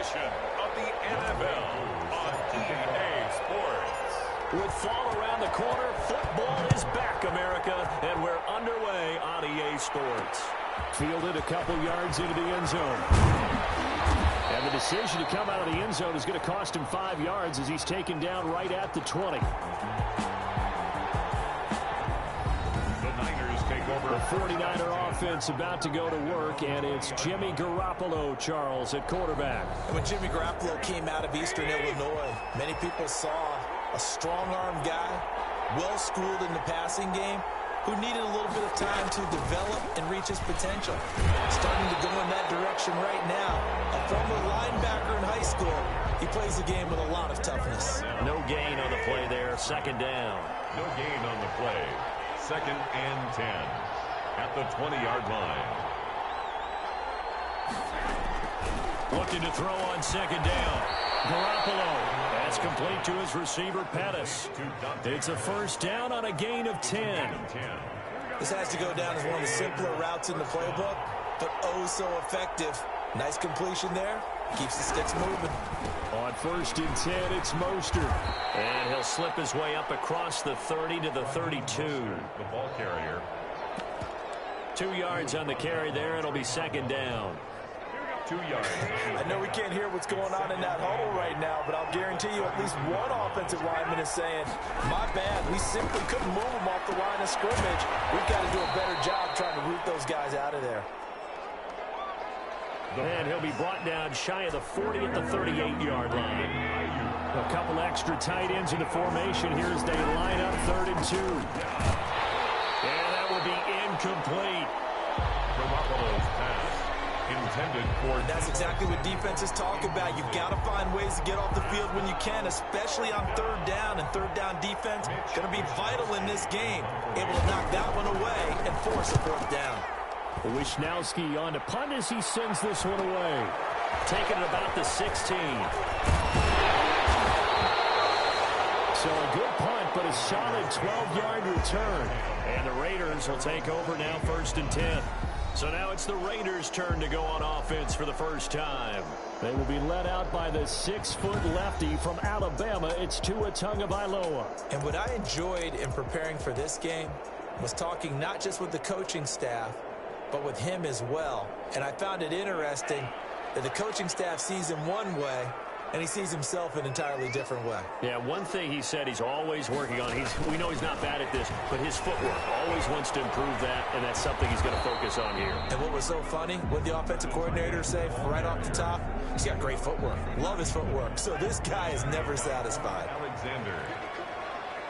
edition of the NFL on EA Sports. With fall around the corner, football is back, America, and we're underway on EA Sports. Fielded a couple yards into the end zone. And the decision to come out of the end zone is going to cost him 5 yards as he's taken down right at the 20. The 49er offense about to go to work, and it's Jimmy Garoppolo, Charles, at quarterback. When Jimmy Garoppolo came out of Eastern Illinois, many people saw a strong-arm guy, well-schooled in the passing game, who needed a little bit of time to develop and reach his potential. Starting to go in that direction right now. A former linebacker in high school, he plays the game with a lot of toughness. No gain on the play there, second down. No gain on the play. 2nd and 10 at the 20-yard line. Looking to throw on second down. Garoppolo. That's complete to his receiver, Pettis. It's a first down on a gain of 10. This has to go down as one of the simpler routes in the playbook, but oh so effective. Nice completion there. Keeps the sticks moving. On 1st and 10, it's Mostert. And he'll slip his way up across the 30 to the 32. The ball carrier. 2 yards on the carry there. It'll be second down. 2 yards. I know we can't hear what's going on in that huddle right now, but I'll guarantee you at least one offensive lineman is saying, my bad, we simply couldn't move them off the line of scrimmage. We've got to do a better job trying to root those guys out of there. And he'll be brought down shy of the 40 at the 38-yard line. A couple extra tight ends in the formation here as they line up 3rd and 2. And that will be incomplete. Garoppolo's pass intended for... That's exactly what defenses talk about. You've got to find ways to get off the field when you can, especially on 3rd down. And 3rd down defense going to be vital in this game. Able to knock that one away and force a 4th down. Wisnowski on to punt as he sends this one away. Taking it about the 16. So a good punt, but a solid 12-yard return. And the Raiders will take over now 1st and 10. So now it's the Raiders' turn to go on offense for the first time. They will be led out by the 6-foot lefty from Alabama. It's Tua Tagovailoa. And what I enjoyed in preparing for this game was talking not just with the coaching staff, but with him as well. And I found it interesting that the coaching staff sees him one way, and he sees himself an entirely different way. Yeah, one thing he said he's always working on, we know he's not bad at this, but his footwork, always wants to improve that, and that's something he's going to focus on here. And what was so funny, what the offensive coordinator say right off the top, he's got great footwork. Love his footwork. So this guy is never satisfied. Alexander,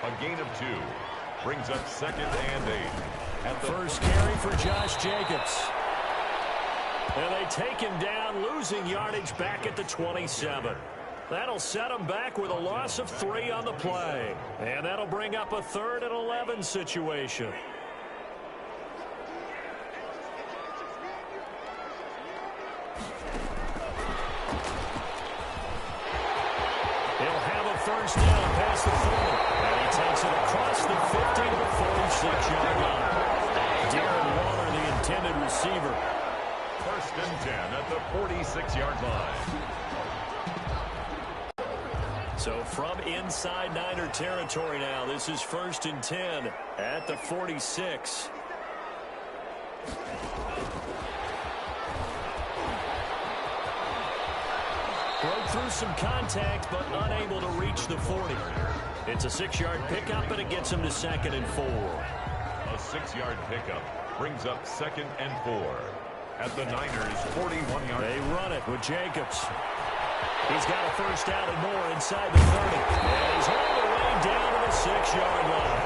a gain of 2, brings up 2nd and 8. First carry for Josh Jacobs. And they take him down, losing yardage back at the 27. That'll set him back with a loss of 3 on the play. And that'll bring up a 3rd and 11 situation. He'll have a first down past the 40. And he takes it across the 50 to the 46-yard line. Darren Waller, the intended receiver. 1st and 10 at the 46-yard line. So from inside Niner territory now, this is 1st and 10 at the 46. Broke through some contact, but unable to reach the 40. It's a 6-yard pickup, and it gets him to 2nd and 4. A 6-yard pickup brings up 2nd and 4 at the Niners' 41-yard. They run it with Jacobs. He's got a first down and more inside the 30. And he's all the way down to the 6-yard line.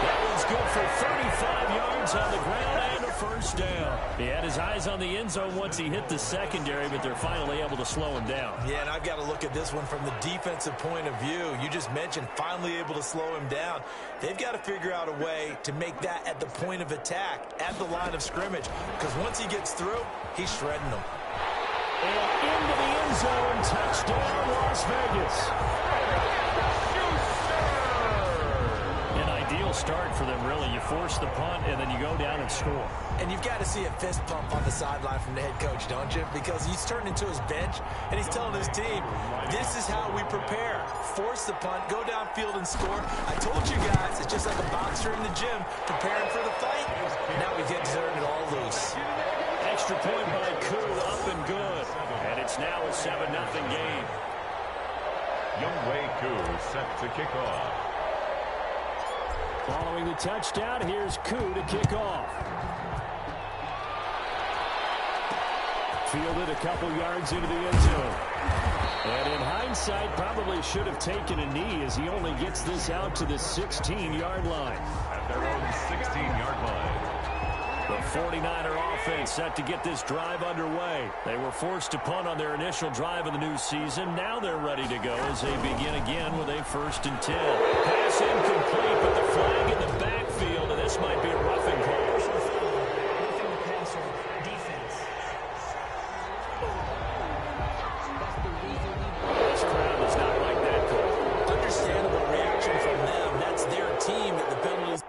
That one's good for 35 yards on the ground and a first down. He had his eyes on the end zone once he hit the secondary, but they're finally able to slow him down. Yeah, and I've got to look at this one from the defensive point of view. You just mentioned finally able to slow him down. They've got to figure out a way to make that at the point of attack, at the line of scrimmage, because once he gets through, he's shredding them. And into the end zone, touchdown, Las Vegas. An ideal start for them, really. You force the punt, and then you go down and score. And you've got to see a fist pump on the sideline from the head coach, don't you? Because he's turned into his bench, and he's telling his team, this is how we prepare. Force the punt, go downfield and score. I told you guys, it's just like a boxer in the gym preparing for the fight. Now we get to turn it all loose. Extra point by Koo, up and good. And it's now a 7-0 game. Younghoe Koo set to kick off. Following the touchdown, here's Koo to kick off. Fielded a couple yards into the end zone. And in hindsight, probably should have taken a knee as he only gets this out to the 16-yard line. At their own 16-yard line. The 49er offense set to get this drive underway. They were forced to punt on their initial drive of the new season. Now they're ready to go as they begin again with a 1st and 10. Pass incomplete, but the flag in the backfield, and this might be a roughing call. This crowd does not like that call. Understandable reaction from them. That's their team that the penalties.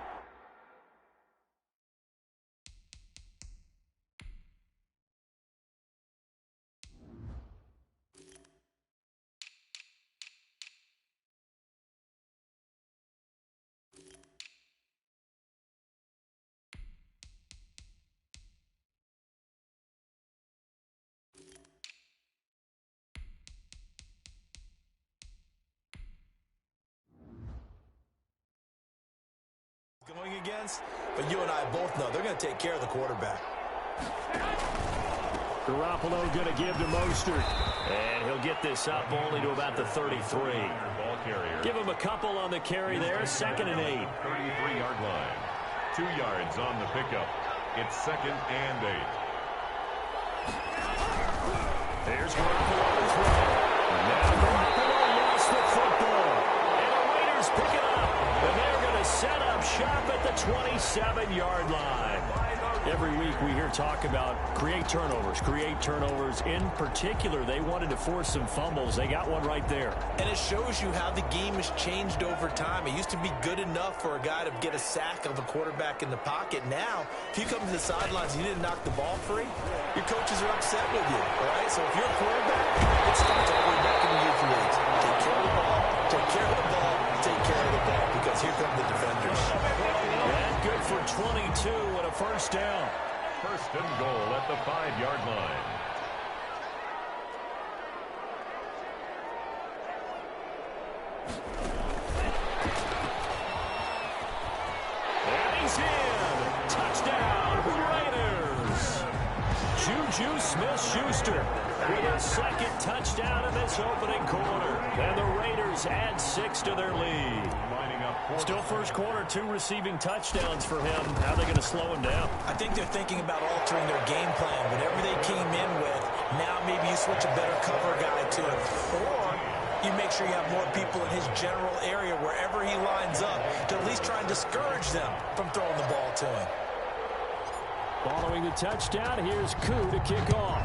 Going against, but you and I both know they're going to take care of the quarterback. Garoppolo going to give to Mostert, and he'll get this up only to about the 33. Ball carrier. Give him a couple on the carry there, 2nd and 8. 33-yard line. 2 yards on the pickup. It's 2nd and 8. There's Garoppolo's run. Now Garoppolo lost the football, and the Raiders pick it up, and they're going to set up shop at the 27-yard line. Every week we hear talk about create turnovers. In particular, they wanted to force some fumbles. They got one right there. And it shows you how the game has changed over time. It used to be good enough for a guy to get a sack of a quarterback in the pocket. Now, if you come to the sidelines and you didn't knock the ball free, your coaches are upset with you, all right? So if you're a quarterback, it starts all the way back in the youth leagues. Take care of the ball, take care of the ball, take care of the ball, because here come the defenders. And good for 22 and a 1st down. 1st and goal at the 5-yard line. And he's in. Touchdown, Raiders. Juju Smith-Schuster with a 2nd touchdown in this opening quarter. And the Raiders add 6 to their lead. Still 1st quarter, 2 receiving touchdowns for him. How are they going to slow him down? I think they're thinking about altering their game plan. Whatever they came in with, now maybe you switch a better cover guy to him. Or you make sure you have more people in his general area wherever he lines up to at least try and discourage them from throwing the ball to him. Following the touchdown, here's Koo to kick off.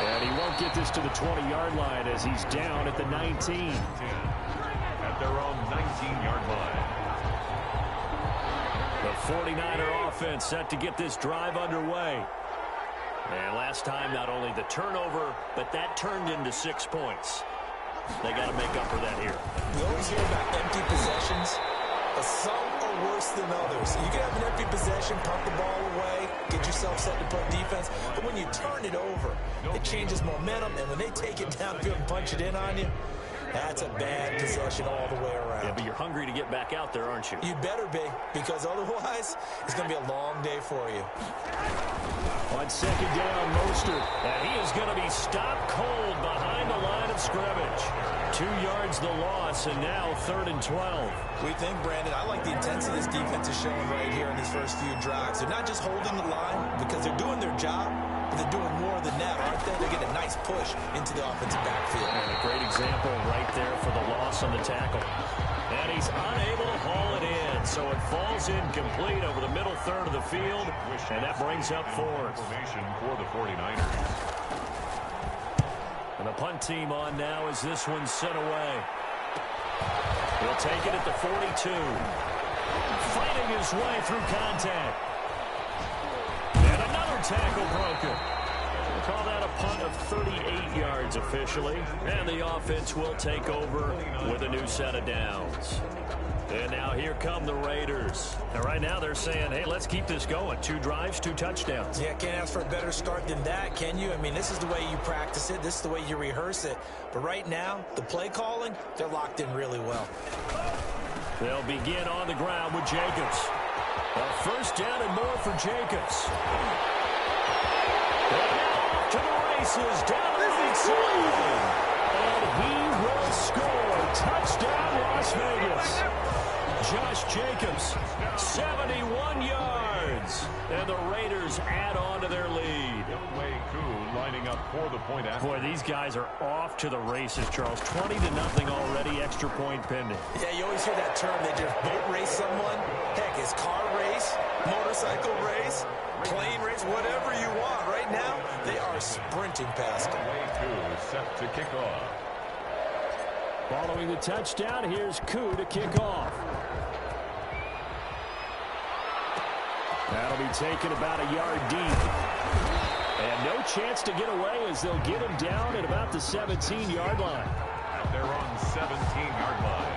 And he won't get this to the 20-yard line as he's down at the 19. At their own 19-yard line. The 49er offense set to get this drive underway. And last time, not only the turnover, but that turned into 6 points. They got to make up for that here. We always hear about empty possessions, but some are worse than others. You can have an empty possession, pump the ball away, get yourself set to put defense, but when you turn it over, it changes momentum, and when they take it downfield and punch it in on you, that's a bad possession all the way around. Yeah, but you're hungry to get back out there, aren't you? You better be, because otherwise, it's going to be a long day for you. On 2nd down, Mostert, and he is going to be stopped cold behind the line of scrimmage. 2 yards the loss, and now 3rd and 12. We think, Brandon, I like the intensity this defense is showing right here in these first few drives. They're not just holding the line because they're doing their job, but they're doing more than that, aren't they? They're getting a nice push into the offensive backfield. And a great example right there for the loss on the tackle. And he's unable to haul it in, so it falls incomplete over the middle third of the field, and that brings up 4th. Formation for the 49ers. And the punt team on now as this one's sent away. He'll take it at the 42. Fighting his way through contact. And another tackle broken. We'll call that a punt of 38 yards officially. And the offense will take over with a new set of downs. And now here come the Raiders. And right now they're saying, hey, let's keep this going. 2 drives, 2 touchdowns. Yeah, can't ask for a better start than that, can you? I mean, this is the way you practice it. This is the way you rehearse it. But right now, the play calling, they're locked in really well. They'll begin on the ground with Jacobs. A first down and more for Jacobs. And now off to the races down the right side. And he will score. Touchdown, Las Vegas. Josh Jacobs, 71 yards. And the Raiders add on to their lead. Lining up for the point after. Boy, these guys are off to the races, Charles. 20-0 already, extra point pending. Yeah, you always hear that term. They just boat race someone. Heck, it's car race, motorcycle race, plane race, whatever you want. Right now, they are sprinting past them. Set to kick off. Following the touchdown, here's Koo to kick off. That'll be taken about a yard deep. And no chance to get away as they'll get him down at about the 17-yard line. And they're on 17-yard line.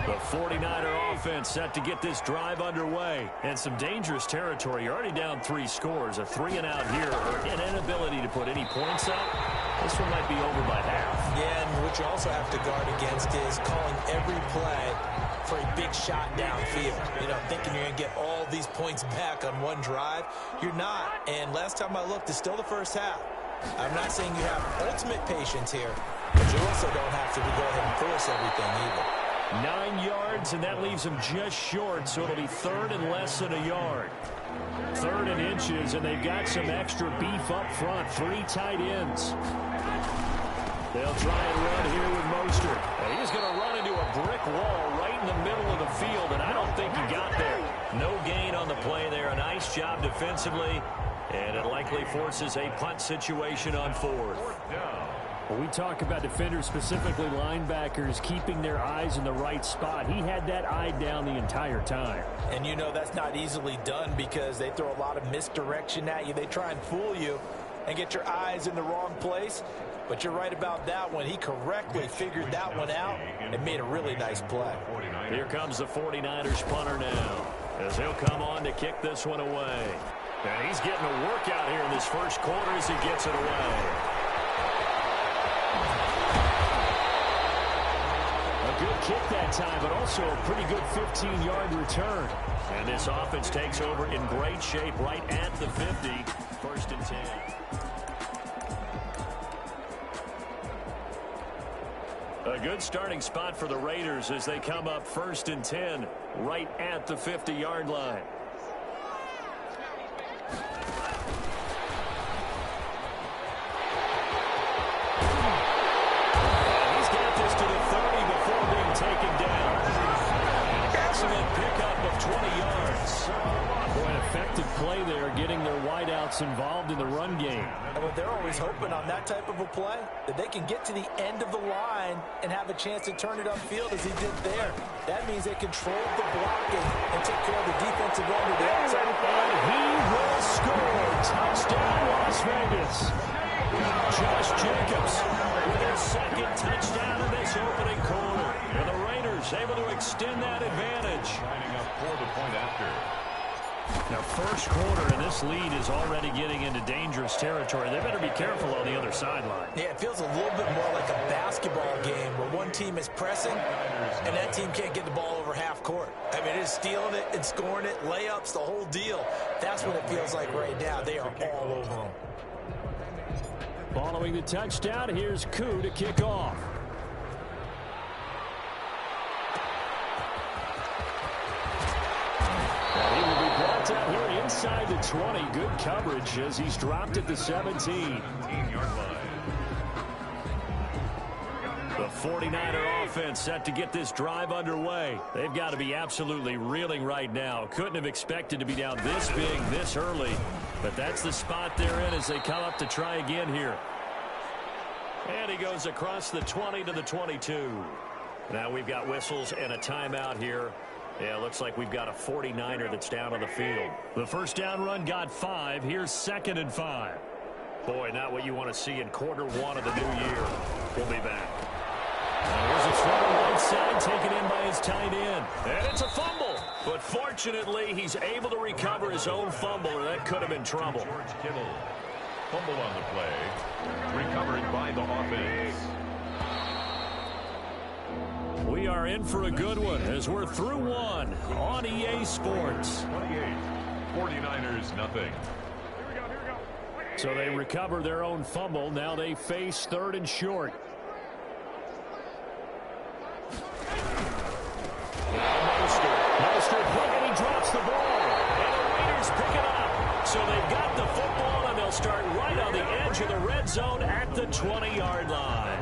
The 49er offense set to get this drive underway. And some dangerous territory. You're already down 3 scores. A 3-and-out here or an inability to put any points up. This one might be over by half. Yeah, and what you also have to guard against is calling every play for a big shot downfield. You know, thinking you're going to get all these points back on one drive. You're not. And last time I looked, it's still the first half. I'm not saying you have ultimate patience here, but you also don't have to go ahead and force everything either. 9 yards, and that leaves them just short, so it'll be 3rd and less than a yard. 3rd and inches, and they've got some extra beef up front. 3 tight ends. They'll try and run here with Mostert. And he's going to run into a brick wall right in the middle of the field, and I don't think he got there. No gain on the play there. A nice job defensively, and it likely forces a punt situation on 4th. When we talk about defenders, specifically linebackers, keeping their eyes in the right spot, he had that eye down the entire time. And you know that's not easily done because they throw a lot of misdirection at you. They try and fool you and get your eyes in the wrong place. But you're right about that one. He correctly figured that one out and made a really nice play. Here comes the 49ers punter now as he'll come on to kick this one away. And he's getting a workout here in this first quarter as he gets it away. A good kick that time, but also a pretty good 15-yard return. And this offense takes over in great shape right at the 50. 1st and 10. A good starting spot for the Raiders as they come up 1st and 10 right at the 50-yard line. And he's got this to the 30 before being taken down. Excellent pickup of 20 yards. Boy, an effective play there, getting their wideouts involved in the run game. Well, they're always hoping on that type of a play that they can get to the end of the line and have a chance to turn it upfield as he did there. That means they controlled the blocking and took care of the defensive end of the outside. And he will score. Touchdown, Las Vegas. Josh Jacobs with his 2nd touchdown in this opening quarter. And the Raiders able to extend that advantage. Lining up for the point after. Now, first quarter, and this lead is already getting into dangerous territory. They better be careful on the other sideline. Yeah, it feels a little bit more like a basketball game where one team is pressing and that team can't get the ball over half court. I mean, it is stealing it and scoring it, layups, the whole deal. That's what it feels like right now. They are all over them. Following the touchdown, here's Koo to kick off. He will be brought out here inside the 20. Good coverage as he's dropped at the 17. 17-yard line. The 49er offense set to get this drive underway. They've got to be absolutely reeling right now. Couldn't have expected to be down this big this early But that's the spot they're in as they come up to try again here. And he goes across the 20 to the 22. Now we've got whistles and a timeout here. Yeah, looks like we've got a 49er that's down on the field. The first down run got 5. Here's 2nd and 5. Boy, not what you want to see in quarter 1 of the new year. We'll be back. Here's a throw right side taken in by his tight end. And it's a fumble. But fortunately, he's able to recover his own fumble, or that could have been trouble. George Kittle. Fumble on the play. Recovered by the offense. We are in for a good one as we're through one on EA Sports. 28. 49ers, nothing. So they recover their own fumble. Now they face 3rd and short. Mostert and he drops the ball. And the Raiders pick it up. So they've got the football, and they'll start right on the edge of the red zone at the 20-yard line.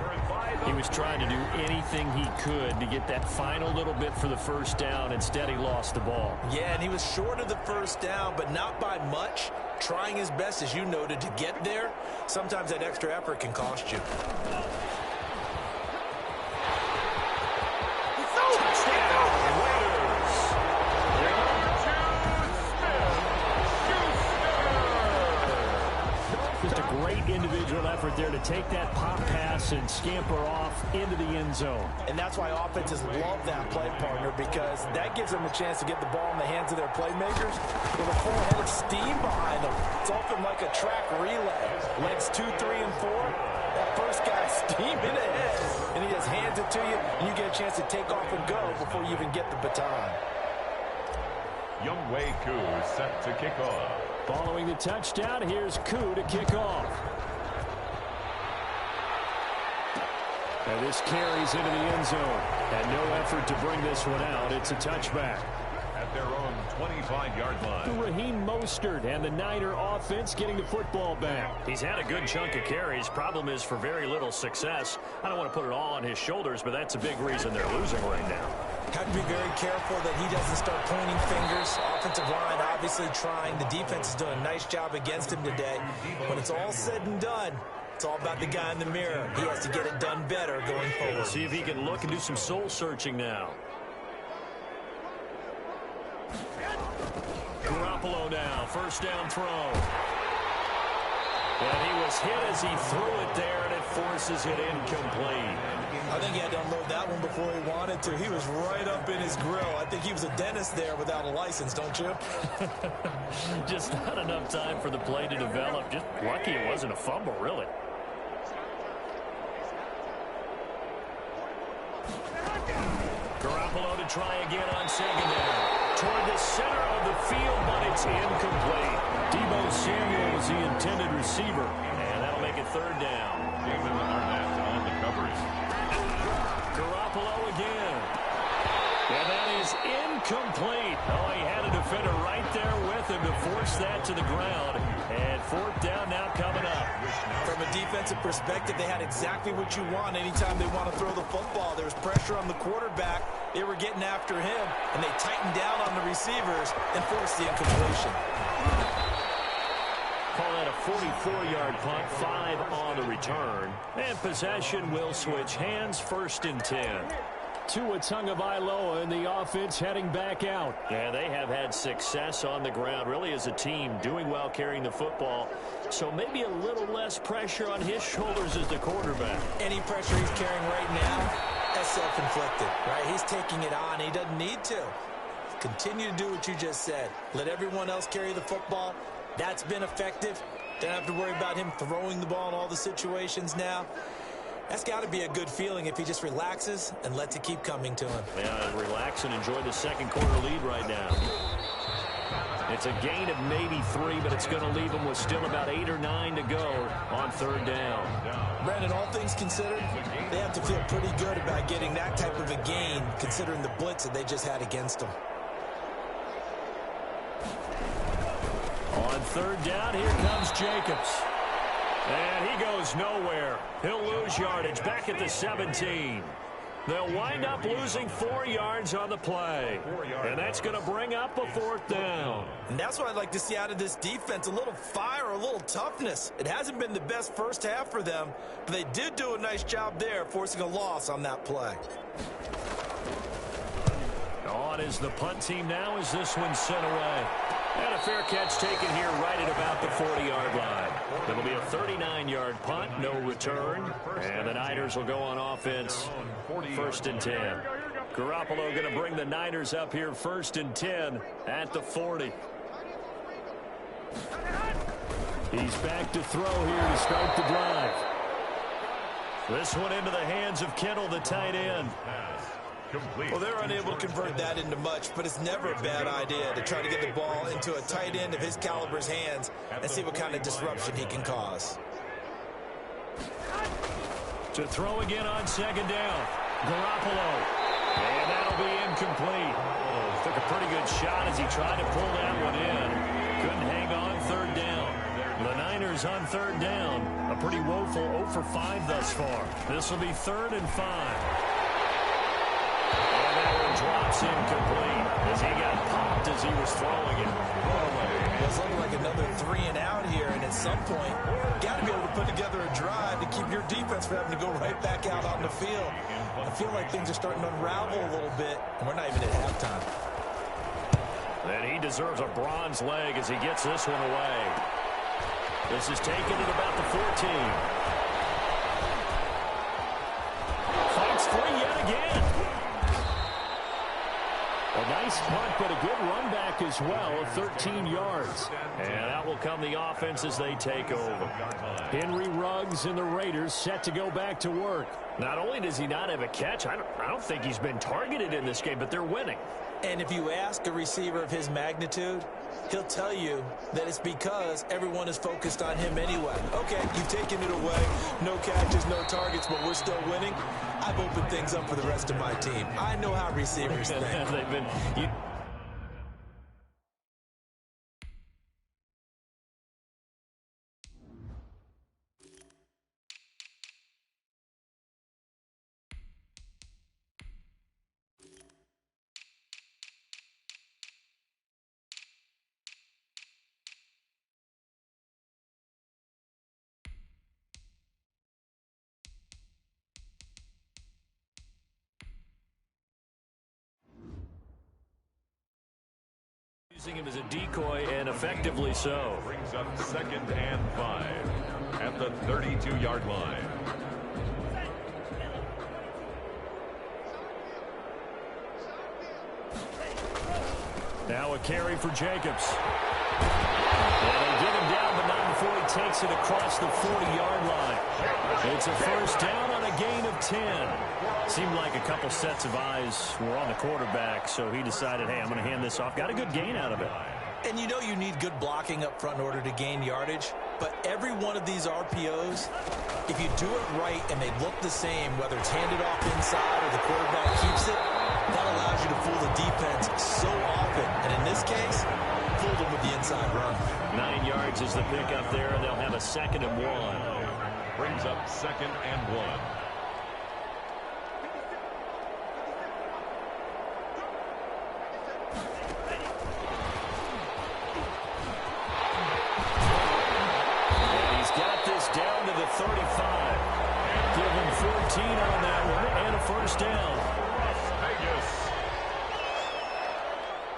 He was trying to do anything he could to get that final little bit for the first down. Instead, he lost the ball. Yeah, and he was short of the first down, but not by much. Trying his best, as you noted, to get there. Sometimes that extra effort can cost you. Just a great individual effort there to take that pop pass and scamper off into the end zone. And that's why offenses love that play, partner, because that gives them a chance to get the ball in the hands of their playmakers with a full head of steam behind them. It's often like a track relay. Legs 2, 3, and 4. That first guy's steaming ahead, and he just hands it to you, and you get a chance to take off and go before you even get the baton. Younghoe Koo set to kick off. Following the touchdown, here's Koo to kick off. And this carries into the end zone. And no effort to bring this one out. It's a touchback. At their own 25-yard line. Raheem Mostert and the Niner offense getting the football back. He's had a good chunk of carries. Problem is for very little success. I don't want to put it all on his shoulders, but that's a big reason they're losing right now. Have to be very careful that he doesn't start pointing fingers. Offensive line obviously trying. The defense is doing a nice job against him today. When it's all said and done, it's all about the guy in the mirror. He has to get it done better going forward. See if he can look and do some soul searching now. Garoppolo now, first down throw. And he was hit as he threw it there, and it forces it incomplete. I think he had to unload that one before he wanted to. He was right up in his grill. I think he was a dentist there without a license, don't you? Just not enough time for the play to develop. Just lucky it wasn't a fumble, really. Garoppolo to try again on second down. Toward the center of the field, but it's incomplete. Deebo Samuel was the intended receiver, and that'll make it third down. David Arnett on the coverage. Garoppolo again. And that is incomplete. Oh, he had a defender right there with him to force that to the ground. And fourth down now coming up. From a defensive perspective, they had exactly what you want anytime they want to throw the football. There was pressure on the quarterback. They were getting after him, and they tightened down on the receivers and forced the incompletion. Call that a 44-yard punt, 5 on the return. And possession will switch hands, 1st and 10. Tua Tagovailoa and the offense heading back out. Yeah, they have had success on the ground, really as a team, doing well carrying the football. So maybe a little less pressure on his shoulders as the quarterback. Any pressure he's carrying right now, that's self-inflicted, right? He's taking it on. He doesn't need to. Continue to do what you just said. Let everyone else carry the football. That's been effective. Don't have to worry about him throwing the ball in all the situations now. That's got to be a good feeling if he just relaxes and lets it keep coming to him. Yeah, relax and enjoy the second quarter lead right now. It's a gain of maybe 3, but it's going to leave him with still about 8 or 9 to go on third down. Brandon, all things considered, they have to feel pretty good about getting that type of a gain considering the blitz that they just had against them. On third down, here comes Jacobs. And he goes nowhere. He'll lose yardage back at the 17. They'll wind up losing 4 yards on the play. And that's going to bring up a 4th down. And that's what I'd like to see out of this defense, a little fire, a little toughness. It hasn't been the best first half for them, but they did do a nice job there, forcing a loss on that play. On is the punt team now as this one's sent away. And a fair catch taken here right at about the 40-yard line. It'll be a 39-yard punt, no return. And the Niners will go on offense, 1st and 10. Garoppolo going to bring the Niners up here 1st and 10 at the 40. He's back to throw here to start the drive. This one into the hands of Kittle, the tight end. Well, they're unable to convert that into much, but it's never a bad idea to try to get the ball into a tight end of his caliber's hands and see what kind of disruption he can cause. To throw again on 2nd down. Garoppolo. And that'll be incomplete. Took a pretty good shot as he tried to pull that one in. Couldn't hang on 3rd down. The Niners on 3rd down. A pretty woeful 0 for 5 thus far. This will be 3rd and 5. Drops incomplete as he got popped as he was throwing it. It was looking like another 3 and out here, and at some point, got to be able to put together a drive to keep your defense from having to go right back out on the field. I feel like things are starting to unravel a little bit, and we're not even at halftime. Then he deserves a bronze leg as he gets this one away. This is taken at about the 14. Fights free yet again. A nice punt, but a good run back as well of 13 yards. And that will come the offense as they take over. Henry Ruggs and the Raiders set to go back to work. Not only does he not have a catch, I don't think he's been targeted in this game, but they're winning. And if you ask a receiver of his magnitude, he'll tell you that it's because everyone is focused on him anyway. Okay, you've taken it away. No catches, no targets, but we're still winning. I've opened things up for the rest of my team. I know how receivers think. They've been... Using him as a decoy, and effectively so. Brings up 2nd and 5 at the 32-yard line. Now a carry for Jacobs. And they get him down, but not before he takes it across the 40-yard line. It's a 1st down on a gain of 10. Seemed like a couple sets of eyes were on the quarterback, so he decided, hey, I'm going to hand this off. Got a good gain out of it. And you know you need good blocking up front in order to gain yardage, but every one of these RPOs, if you do it right and they look the same, whether it's handed off inside or the quarterback keeps it, that allows you to fool the defense so often. And in this case, fooled them with the inside run. 9 yards is the pickup there, and they'll have a 2nd and 1. Brings up 2nd and 1. Down to the 35. Give him 14 on that one and a 1st down. Vegas.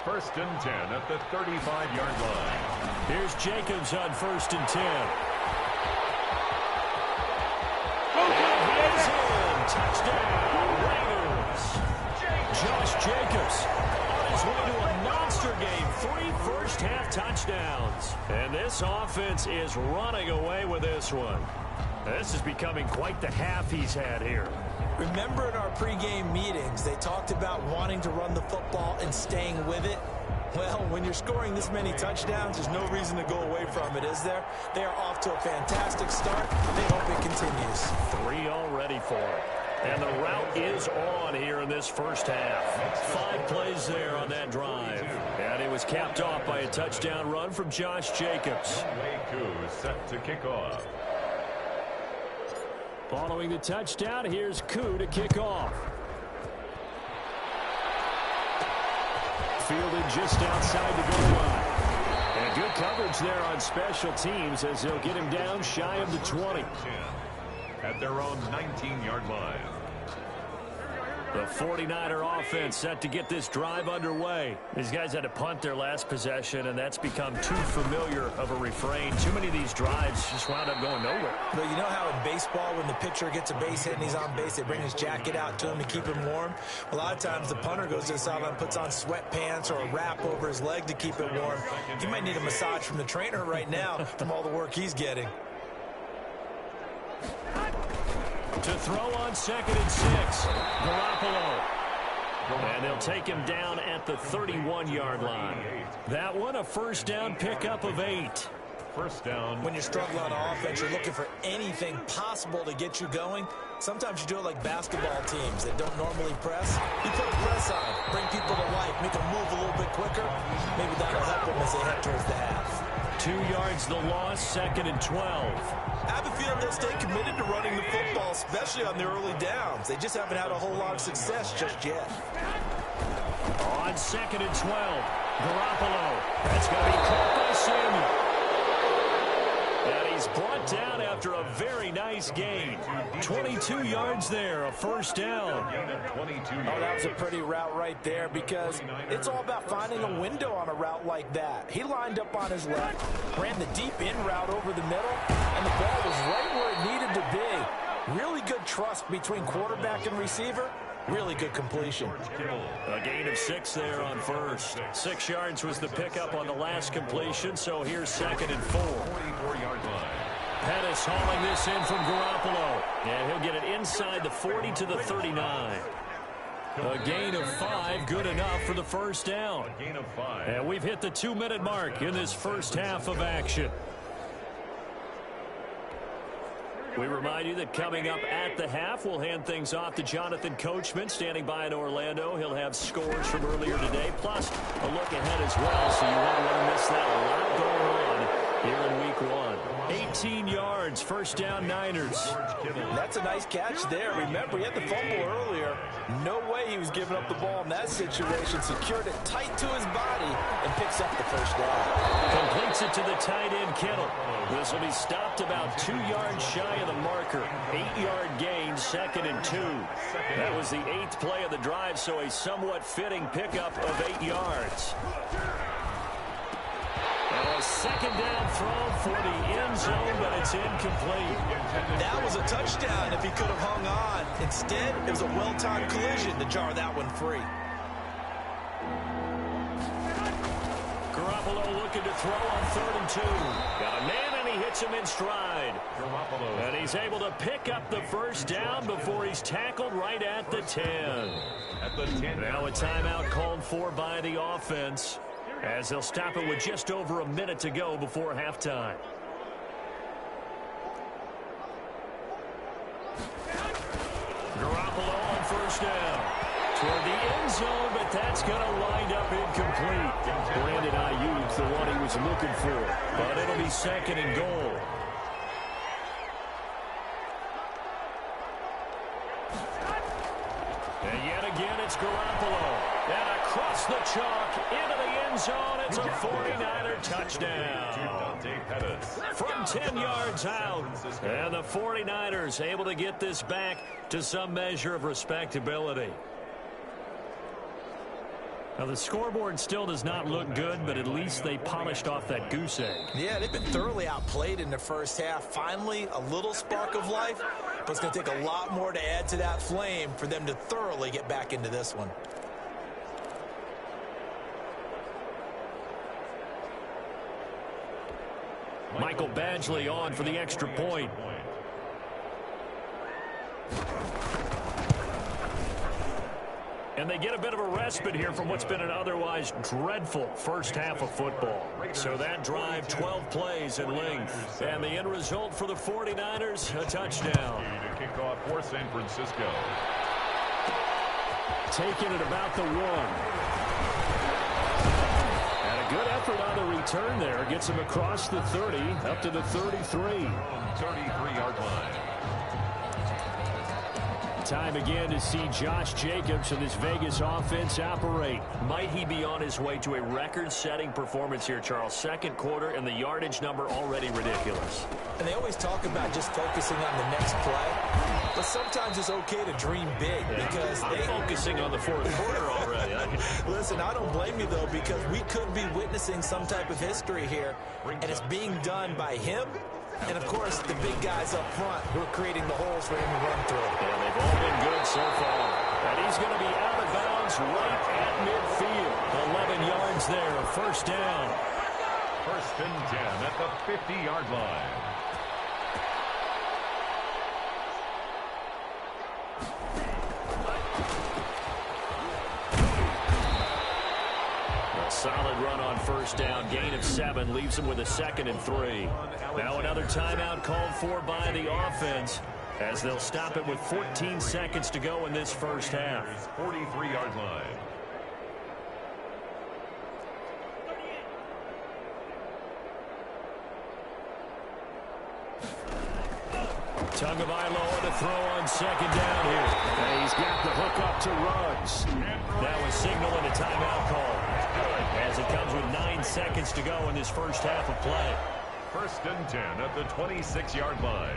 1st and 10 at the 35-yard line. Here's Jacobs on 1st and 10. He's in. Touchdown, Raiders. Josh Jacobs on his way to a monster game. 3 first-half touchdowns. And this offense is running away with this one. This is becoming quite the half he's had here. Remember in our pregame meetings, they talked about wanting to run the football and staying with it? Well, when you're scoring this many touchdowns, there's no reason to go away from it, is there? They are off to a fantastic start. They hope it continues. 3 already for it. And the route is on here in this first half. 5 plays there on that drive. And it was capped off by a touchdown run from Josh Jacobs. Set to kick off. Following the touchdown, here's Koo to kick off. fielded just outside the goal line. And good coverage there on special teams as they'll get him down shy of the 20. At their own 19-yard line. The 49er offense set to get this drive underway. These guys had to punt their last possession, and that's become too familiar of a refrain. Too many of these drives just wound up going nowhere. But you know how in baseball, when the pitcher gets a base hit and he's on base, they bring his jacket out to him to keep him warm? A lot of times the punter goes to the sideline, puts on sweatpants or a wrap over his leg to keep it warm. He might need a massage from the trainer right now from all the work he's getting. To throw on 2nd and 6, Garoppolo. And they'll take him down at the 31-yard line. That one, a first down pickup of 8. First down. When you're struggling on offense, you're looking for anything possible to get you going. Sometimes you do it like basketball teams that don't normally press. You put a press on, bring people to life, make them move a little bit quicker. Maybe that'll help them as they head towards the half. 2 yards the loss, 2nd and 12. I have a feeling they'll stay committed to running the football, especially on the early downs. They just haven't had a whole lot of success just yet. On 2nd and 12, Garoppolo. That's going to be caught by Samuel. And he's brought down after a very nice gain. 22 yards there, a first down. Oh, that was a pretty route right there because it's all about finding a window on a route like that. He lined up on his left, ran the deep in route over the middle, and the ball was right where it needed to be. Really good trust between quarterback and receiver. Really good completion. A gain of 6 there on first. 6 yards was the pickup on the last completion, so here's 2nd and 4. 44-yard line. Pettis hauling this in from Garoppolo. And he'll get it inside the 40 to the 39. A gain of 5, good enough for the first down. A gain of 5. And we've hit the 2-minute mark in this first half of action. We remind you that coming up at the half, we'll hand things off to Jonathan Coachman, standing by in Orlando. He'll have scores from earlier today, plus a look ahead as well, so you won't want to miss that. A lot going on here in Week 1. 18 yards, first down Niners. That's a nice catch there. Remember, he had the fumble earlier. No way he was giving up the ball in that situation. Secured it tight to his body and picks up the first down. Completes it to the tight end, Kittle. This will be stopped about 2 yards shy of the marker. 8-yard gain, 2nd and 2. That was the 8th play of the drive, so a somewhat fitting pickup of 8 yards. A second down throw for the end zone, but it's incomplete. That was a touchdown if he could have hung on. Instead, it was a well-timed collision to jar that one free. Garoppolo looking to throw on 3rd and 2. Got a man, and he hits him in stride. And he's able to pick up the first down before he's tackled right at the 10. At the 10. Now a timeout called for by the offense, as they'll stop it with just over a minute to go before halftime. Garoppolo on first down. Toward the end zone, but that's going to wind up incomplete. Brandon Ayuk, the one he was looking for. But it'll be 2nd and goal. And yet again, it's Garoppolo. And across the chalk, into the end zone, it's a 49er touchdown. From 10 yards out. And the 49ers able to get this back to some measure of respectability. Now, the scoreboard still does not look good, but at least they polished off that goose egg. Yeah, they've been thoroughly outplayed in the first half. Finally, a little spark of life, but it's going to take a lot more to add to that flame for them to thoroughly get back into this one. Michael Badgley on for the extra point. And they get a bit of a respite here from what's been an otherwise dreadful first half of football. So that drive, 12 plays in length. And the end result for the 49ers, a touchdown. To kick off for San Francisco. Taken at about the 1. And a good effort on the return there. Gets him across the 30, up to the 33. 33-yard line. Time again to see Josh Jacobs and this Vegas offense operate. Might he be on his way to a record-setting performance here, Charles? Second quarter, and the yardage number already ridiculous. And they always talk about just focusing on the next play. But sometimes it's okay to dream big because I'm focusing on the fourth quarter already. Listen, I don't blame you, though, because we could be witnessing some type of history here, and it's being done by him and, of course, the big guys up front who are creating the holes for him to run through. Yeah, they've all been good so far. And he's going to be out of bounds right at midfield. 11 yards there, first down. First and 10 at the 50-yard line. Solid run on first down. Gain of 7 leaves him with a 2nd and 3. Now another timeout called for by the offense as they'll stop it with 14 seconds to go in this first half. 43-yard line. Tagovailoa to throw on second down here. And he's got the hook up to Ruggs. That was signaling a timeout call as it comes with 9 seconds to go in this first half of play. First and 10 at the 26-yard line.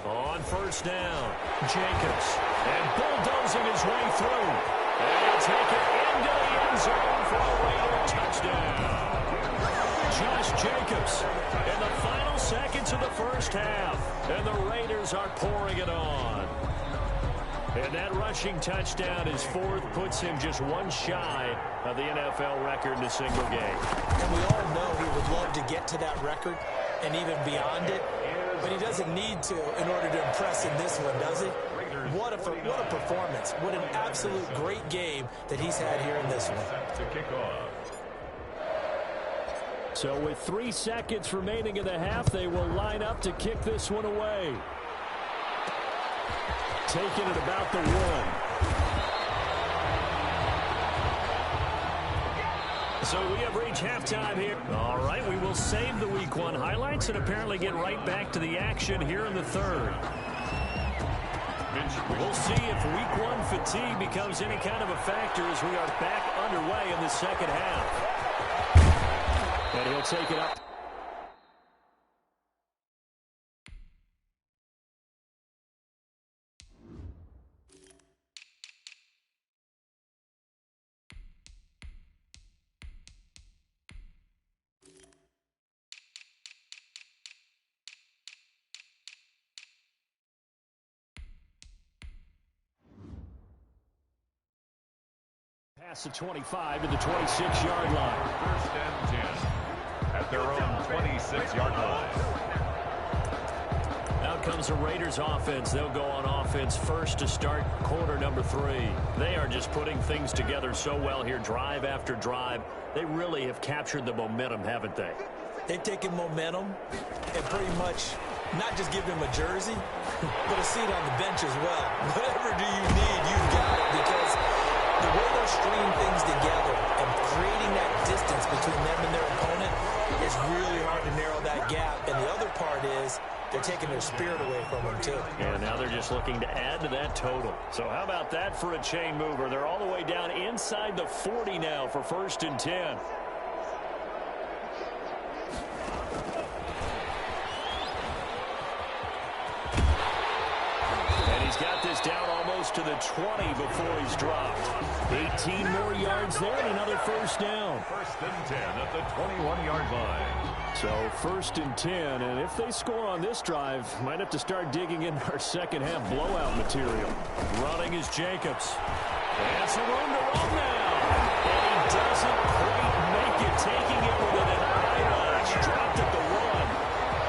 On first down, Jacobs. And bulldozing his way through. And he'll take it into the end zone for a Raider touchdown. Josh Jacobs in the final seconds of the first half. And the Raiders are pouring it on. And that rushing touchdown, his 4th, puts him just 1 shy of the NFL record in a single game. And we all know he would love to get to that record and even beyond it. But he doesn't need to in order to impress in this one, does he? What a performance. What an absolute great game that he's had here in this one. To kick off. So with 3 seconds remaining in the half, they will line up to kick this one away. Taking it about the 1. So we have reached halftime here. All right, we will save the Week 1 highlights and apparently get right back to the action here in the 3rd. We'll see if Week 1 fatigue becomes any kind of a factor as we are back underway in the second half. And he'll take it up. Past the 25 to the 26-yard line. First and 10 at their own 26-yard line. Out comes the Raiders offense. They'll go on offense first to start quarter number 3. They are just putting things together so well here, drive after drive. They really have captured the momentum, haven't they? They've taken momentum and pretty much not just given him a jersey, but a seat on the bench as well. Whatever do you need, you've got it, because the way they're stringing things together and creating that distance between them and their opponent is really hard to narrow that gap. And the other part is they're taking their spirit away from them, too. And now they're just looking to add to that total. So how about that for a chain mover? They're all the way down inside the 40 now for first and 10. Got this down almost to the 20 before he's dropped. 18 more yards there and another first down. First and 10 at the 21-yard line. So first and 10, and if they score on this drive, might have to start digging in our second half blowout material. Running is Jacobs. And some room to run now. And he doesn't quite make it, taking it with an eye rush. Dropped at the 1.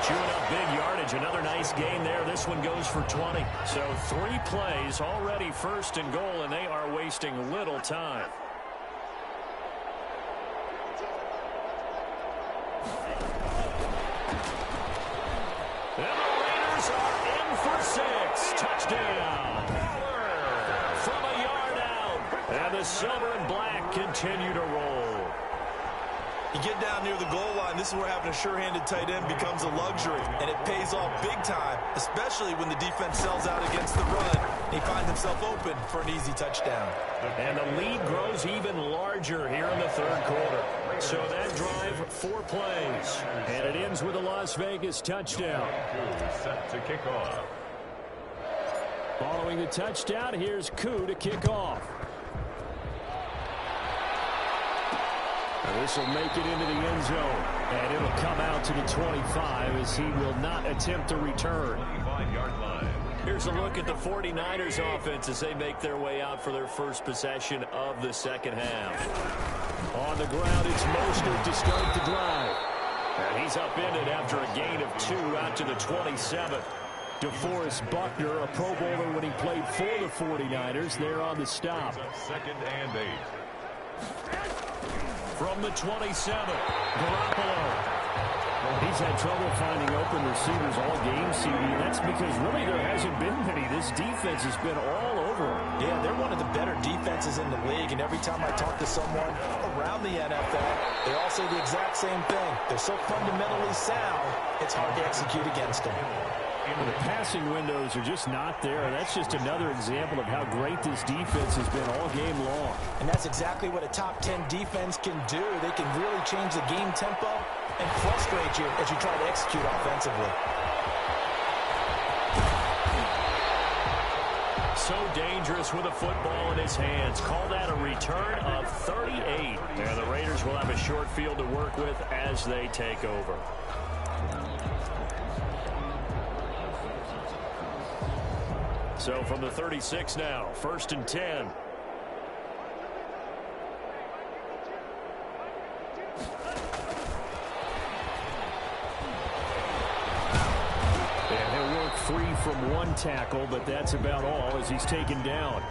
Chewing up big yardage. Another nice gain there. This one goes for 20. So 3 plays already first and goal, and they are wasting little time. And the Raiders are in for 6. Touchdown. From a yard out. And the silver and black continue to roll. You get down near the goal line, this is where having a sure-handed tight end becomes a luxury, and it pays off big time, especially when the defense sells out against the run, and he finds himself open for an easy touchdown. And the lead grows even larger here in the third quarter. So that drive, 4 plays, and it ends with a Las Vegas touchdown. Set to kick off. Following the touchdown, here's Koo to kick off. This will make it into the end zone, and it'll come out to the 25 as he will not attempt to return. 25-yard line. Here's a look at the 49ers offense as they make their way out for their first possession of the second half. On the ground, it's Mostert to start the drive. And he's upended after a gain of 2 out to the 27. DeForest Buckner, a Pro Bowler when he played for the 49ers, there on the stop. Second and 8. From the 27, Garoppolo. He's had trouble finding open receivers all game, CD. That's because really there hasn't been many. This defense has been all over him. Yeah, they're one of the better defenses in the league, and every time I talk to someone around the NFL, they all say the exact same thing. They're so fundamentally sound, it's hard to execute against them. The passing windows are just not there. That's just another example of how great this defense has been all game long. And that's exactly what a top 10 defense can do. They can really change the game tempo and frustrate you as you try to execute offensively. So dangerous with a football in his hands. Call that a return of 38. And the Raiders will have a short field to work with as they take over. So from the 36 now, 1st and 10. And he'll work free from 1 tackle, but that's about all as he's taken down.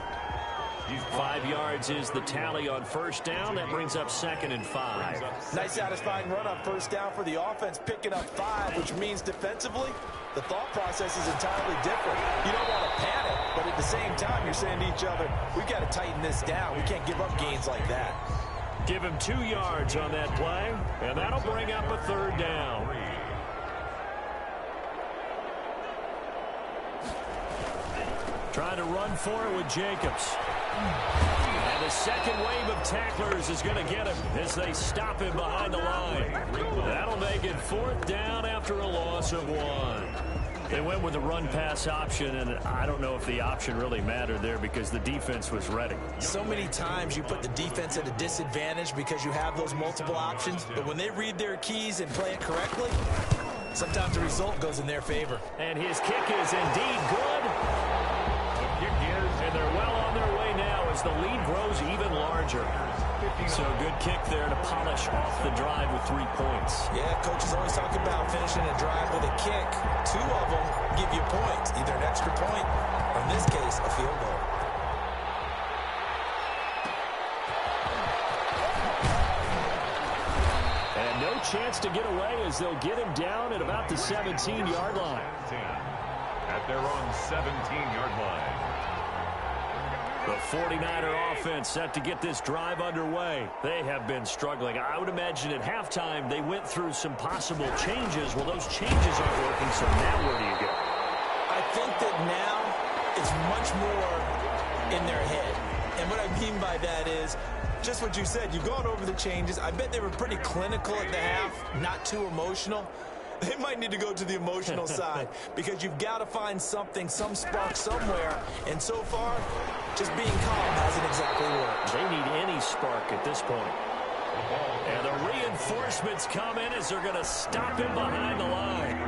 5 yards is the tally on 1st down. That brings up 2nd and 5. Nice satisfying run on 1st down for the offense, picking up 5, which means defensively, the thought process is entirely different. You don't want to panic, but at the same time, you're saying to each other, we've got to tighten this down. We can't give up gains like that. Give him 2 yards on that play, and that'll bring up a 3rd down. Trying to run for it with Jacobs. And the second wave of tacklers is going to get him as they stop him behind the line. That'll make it 4th down after a loss of 1. They went with the run-pass option, and I don't know if the option really mattered there because the defense was ready. So many times you put the defense at a disadvantage because you have those multiple options, but when they read their keys and play it correctly, sometimes the result goes in their favor. And his kick is indeed good. And they're well on their way now as the lead grows even larger. So a good kick there to polish off the drive with 3 points. Yeah, coaches always talk about finishing a drive with a kick. 2 of them give you points, either an extra point or in this case, a field goal. And no chance to get away as they'll get him down at about the 17-yard line. At their own 17-yard line. The 49er offense set to get this drive underway. They have been struggling. I would imagine at halftime they went through some possible changes. Well, those changes aren't working, so now where do you go? I think that now it's much more in their head. And what I mean by that is just what you said. You've gone over the changes. I bet they were pretty clinical at the half, not too emotional. They might need to go to the emotional side because you've got to find something, some spark somewhere. And so far, just being calm hasn't exactly worked. They need any spark at this point. And the reinforcements come in as they're going to stop him behind the line.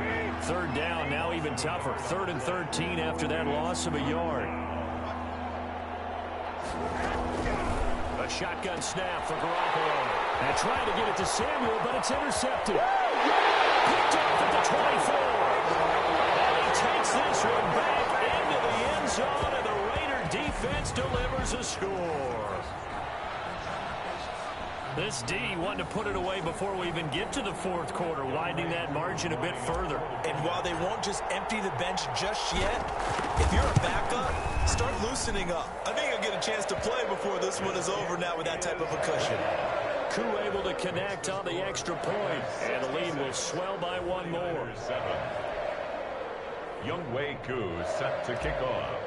3rd down, now even tougher. 3rd and 13 after that loss of a yard. A shotgun snap for Garoppolo. And trying to get it to Samuel, but it's intercepted. Picked off at the 24. And he takes this one back into the end zone, and the Raider defense delivers a score. This D wanting to put it away before we even get to the 4th quarter, widening that margin a bit further. And while they won't just empty the bench just yet, if you're a backup, start loosening up. I think you'll get a chance to play before this one is over now with that type of a cushion. Koo able to connect on the extra point, and the lead will swell by one more. Younghoe Koo set to kick off.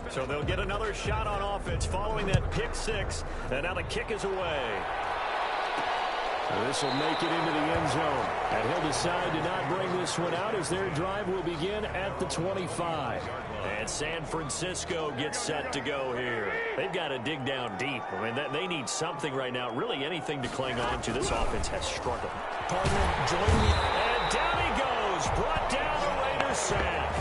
So they'll get another shot on offense following that pick six, and now the kick is away. This will make it into the end zone, and he'll decide to not bring this one out as their drive will begin at the 25. And San Francisco gets set to go here. They've got to dig down deep. I mean, they need something right now, really anything to cling on to. This offense has struggled. Partner, join me. And down he goes, brought down the Raiders sack.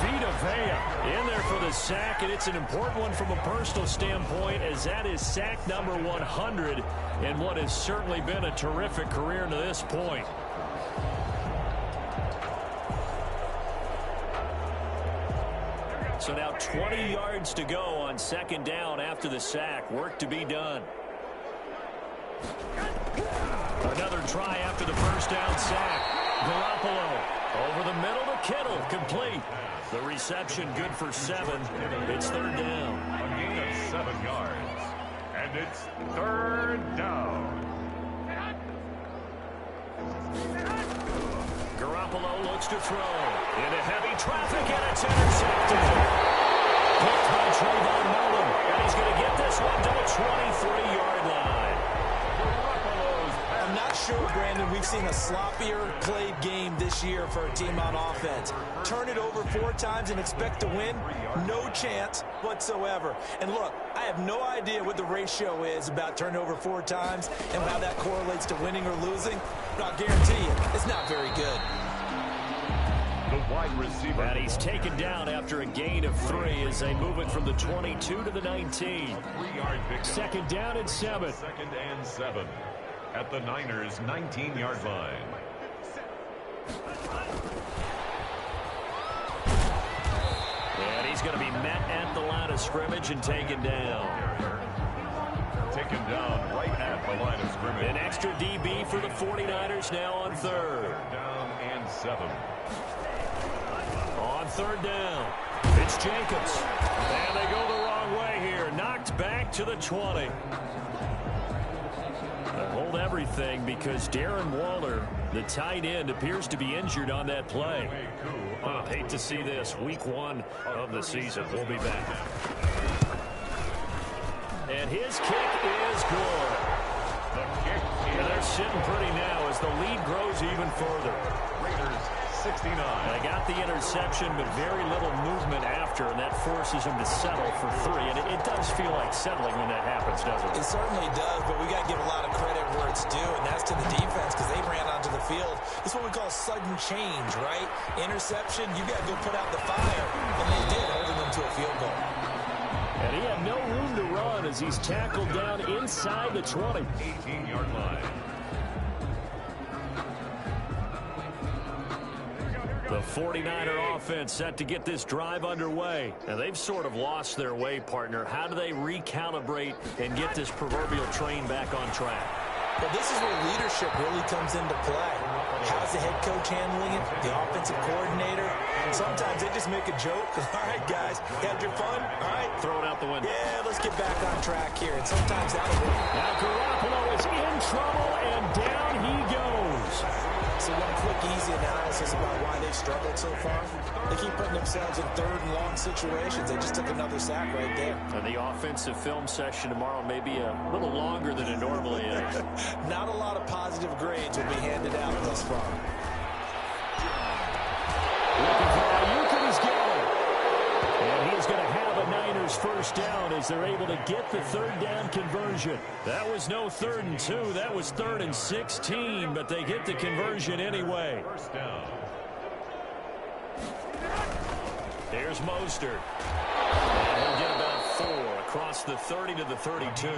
Vita Vea in there for the sack, and it's an important one from a personal standpoint, as that is sack number 100 in what has certainly been a terrific career to this point. So now 20 yards to go on second down after the sack. Work to be done. Another try after the first down sack. Garoppolo over the middle to Kittle, complete. The reception good for 7. It's third down. A gain of 7 yards. And it's third down. Garoppolo looks to throw. Into heavy traffic, and it's intercepted. Picked by Trayvon Mullen. And he's going to get this one to the 23-yard line. I'm not sure, Brandon, we've seen a sloppier played game this year for a team on offense. Turn it over 4 times and expect to win? No chance whatsoever. And look, I have no idea what the ratio is about turn over 4 times and how that correlates to winning or losing. But I'll guarantee you, it's not very good. The wide receiver. And he's taken down after a gain of 3 as they move it from the 22 to the 19. 3-yard pickup. Second down and 7. Second and 7. At the Niners' 19-yard line. And he's going to be met at the line of scrimmage and taken down. Taken down right at the line of scrimmage. An extra DB for the 49ers now on third. Third down and 7. On third down, it's Jacobs. And they go the wrong way here. Knocked back to the 20. Hold everything because Darren Waller, the tight end, appears to be injured on that play. Hate to see this. Week 1 of the season. We'll be back. And his kick is good. The kick And they're sitting pretty now as the lead grows even further. Raiders 69. They got the interception, but very little movement after, and that forces them to settle for 3. And it does feel like settling when that happens, doesn't it? It certainly does, but we got to give a lot of credit where it's due, and that's to the defense because they ran onto the field. It's what we call sudden change, right? Interception, you got to go put out the fire, and they did, holding them to a field goal. And he had no room to run as he's tackled down inside the 20. 18-yard line. The 49er offense set to get this drive underway. And they've sort of lost their way, partner. How do they recalibrate and get this proverbial train back on track? Well, this is where leadership really comes into play. How's the head coach handling it? The offensive coordinator? Sometimes they just make a joke. All right, guys, had your fun? All right. Throw it out the window. Yeah, let's get back on track here. And sometimes that'll work. Now Garoppolo is in trouble, and down he goes. So one quick, easy analysis about why they've struggled so far. They keep putting themselves in third and long situations. They just took another sack right there. And the offensive film session tomorrow may be a little longer than it normally is. Not a lot of positive grades will be handed out thus far. Looking for Ayuk, and he's got it. And he's going to have a Niners first down as they're able to get the third down conversion. That was no 3rd and 2. That was 3rd and 16, but they get the conversion anyway. First down. There's Mostert. And he'll get about 4 across the 30 to the 32.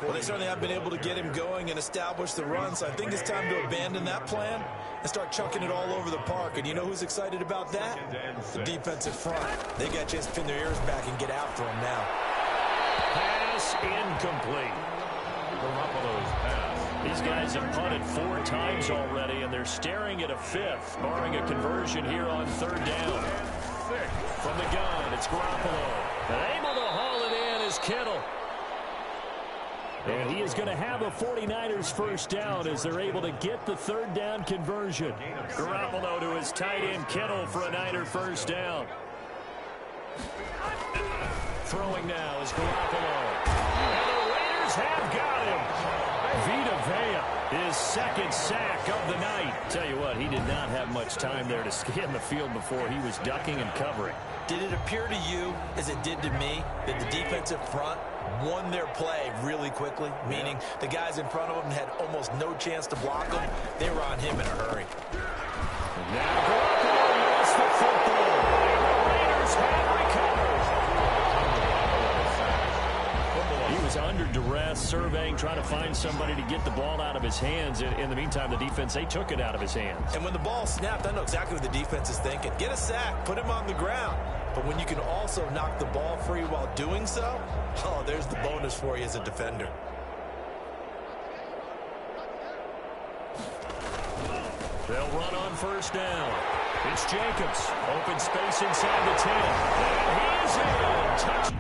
Well, they certainly have been able to get him going and establish the run, so I think it's time to abandon that plan and start chucking it all over the park. And you know who's excited about that? The defensive front. They got a chance to pin their ears back and get after him now. Pass incomplete. Garoppolo's pass. These guys have punted 4 times already, and they're staring at a 5th, barring a conversion here on 3rd down. From the gun, it's Garoppolo. And able to haul it in is Kittle. And he is going to have a 49ers first down as they're able to get the third down conversion. Garoppolo to his tight end Kittle for a Niner first down. Throwing now is Garoppolo. And the Raiders have got him. Vita Vea, his second sack of the night. Tell you what, he did not have much time there to scan the field before he was ducking and covering. Did it appear to you, as it did to me, that the defensive front won their play really quickly? Meaning the guys in front of them had almost no chance to block them. They were on him in a hurry. Now Garoppolo lost the football. And the Raiders have recovered. He was under duress, surveying, trying to find somebody to get the ball out of his hands. In the meantime, the defense, they took it out of his hands. And when the ball snapped, I know exactly what the defense is thinking. Get a sack, put him on the ground. But when you can also knock the ball free while doing so, oh, there's the bonus for you as a defender. They'll run on first down. It's Jacobs. Open space inside the 10. And he's in. Touch.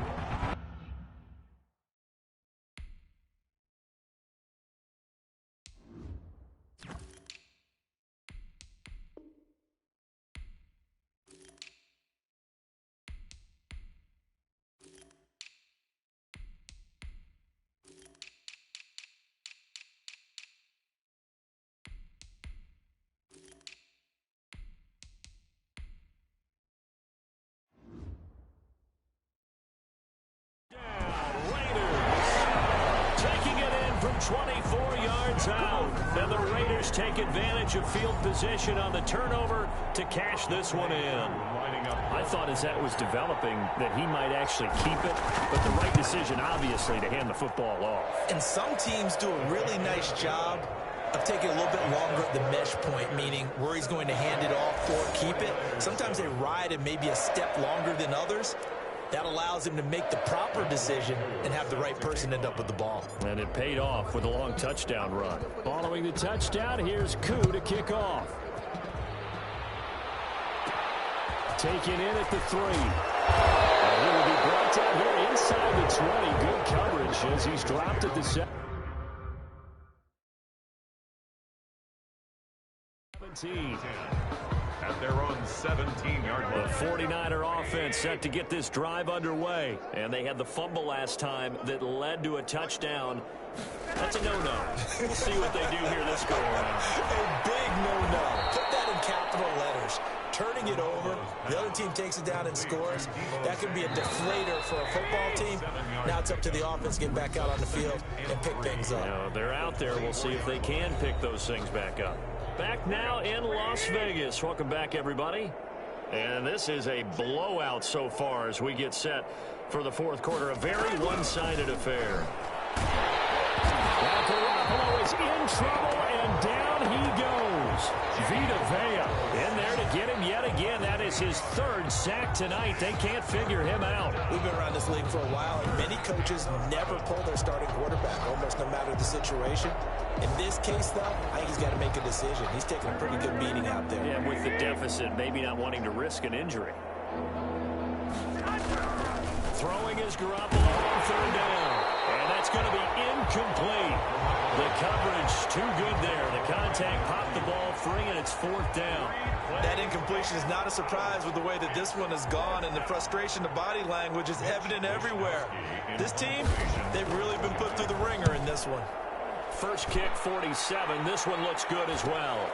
Taking it in from 24 yards out. And the Raiders take advantage of field position on the turnover to cash this one in. I thought as that was developing that he might actually keep it, but the right decision, obviously, to hand the football off. And some teams do a really nice job of taking a little bit longer at the mesh point, meaning where he's going to hand it off or keep it. Sometimes they ride it maybe a step longer than others. That allows him to make the proper decision and have the right person end up with the ball. And it paid off with a long touchdown run. Following the touchdown, here's Koo to kick off. Taken in at the 3. And he will be brought down here inside the 20. Good coverage as he's dropped at the 17. At their own 17-yard line. The 49er offense set to get this drive underway. And they had the fumble last time that led to a touchdown. That's a no-no. We'll see what they do here this go-around. A big no-no. Put that in capital letters. Turning it over, the other team takes it down and scores. That could be a deflator for a football team. Now it's up to the offense to get back out on the field and pick things up. You know, they're out there. We'll see if they can pick those things back up. Back now in Las Vegas. Welcome back, everybody. And this is a blowout so far as we get set for the fourth quarter. A very one-sided affair. Now Garoppolo is in trouble, and down he goes. Vita Vea in there to get him yet again. That is his third sack tonight. They can't figure him out. We've been around this league for a while, and many coaches never pull their starting quarterback, almost no matter the situation. In this case, though, I think he's got to make a decision. He's taking a pretty good beating out there. Yeah, with the deficit, maybe not wanting to risk an injury. Throwing is Garoppolo on third down. And that's going to be incomplete. The coverage too good there. The contact popped the ball free, and it's fourth down. That incompletion is not a surprise with the way that this one has gone, and the frustration, the body language is evident everywhere. This team, they've really been put through the ringer in this one. First kick, 47. This one looks good as well.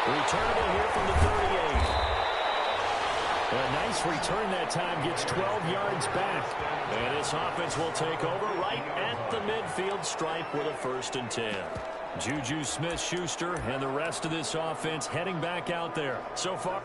Returnable here from the 38. A nice return that time, gets 12 yards back. And this offense will take over right at the midfield stripe with a 1st and 10. Juju Smith-Schuster and the rest of this offense heading back out there. So far.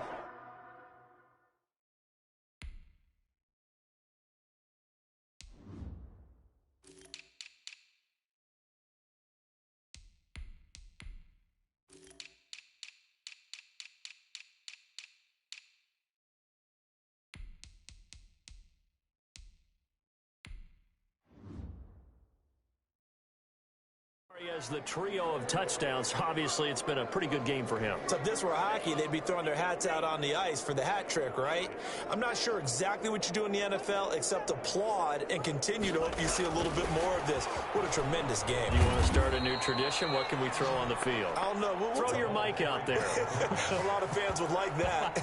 has the trio of touchdowns. Obviously, it's been a pretty good game for him. So if this were hockey, they'd be throwing their hats out on the ice for the hat trick, right? I'm not sure exactly what you do in the NFL except applaud and continue to hope you see a little bit more of this. What a tremendous game. You want to start a new tradition? What can we throw on the field? I don't know. Throw your mic out there. A lot of fans would like that.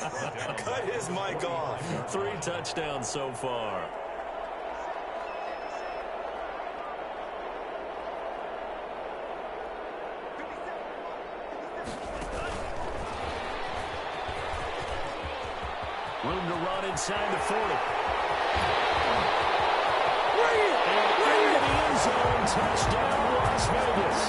Cut his mic off. 3 touchdowns so far. Room to run inside the 40. And into the end zone. Touchdown, Las Vegas.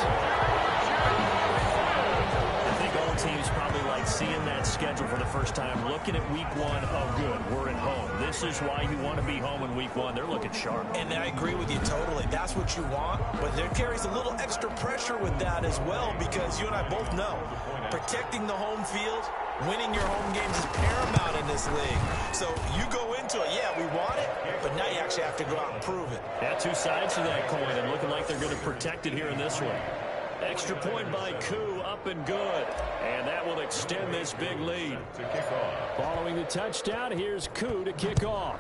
I think all teams probably like seeing that schedule for the first time, looking at week 1. Oh, good, we're at home. This is why you want to be home in week 1. They're looking sharp. And I agree with you totally. That's what you want. But there carries a little extra pressure with that as well, because you and I both know protecting the home field, winning your home games is paramount in this league. So you go into it, yeah, we want it, but now you actually have to go out and prove it. Yeah, 2 sides to that coin, and looking like they're going to protect it here in this one. Extra point by Koo, up and good. And that will extend this big lead. To kick off. Following the touchdown, here's Koo to kick off.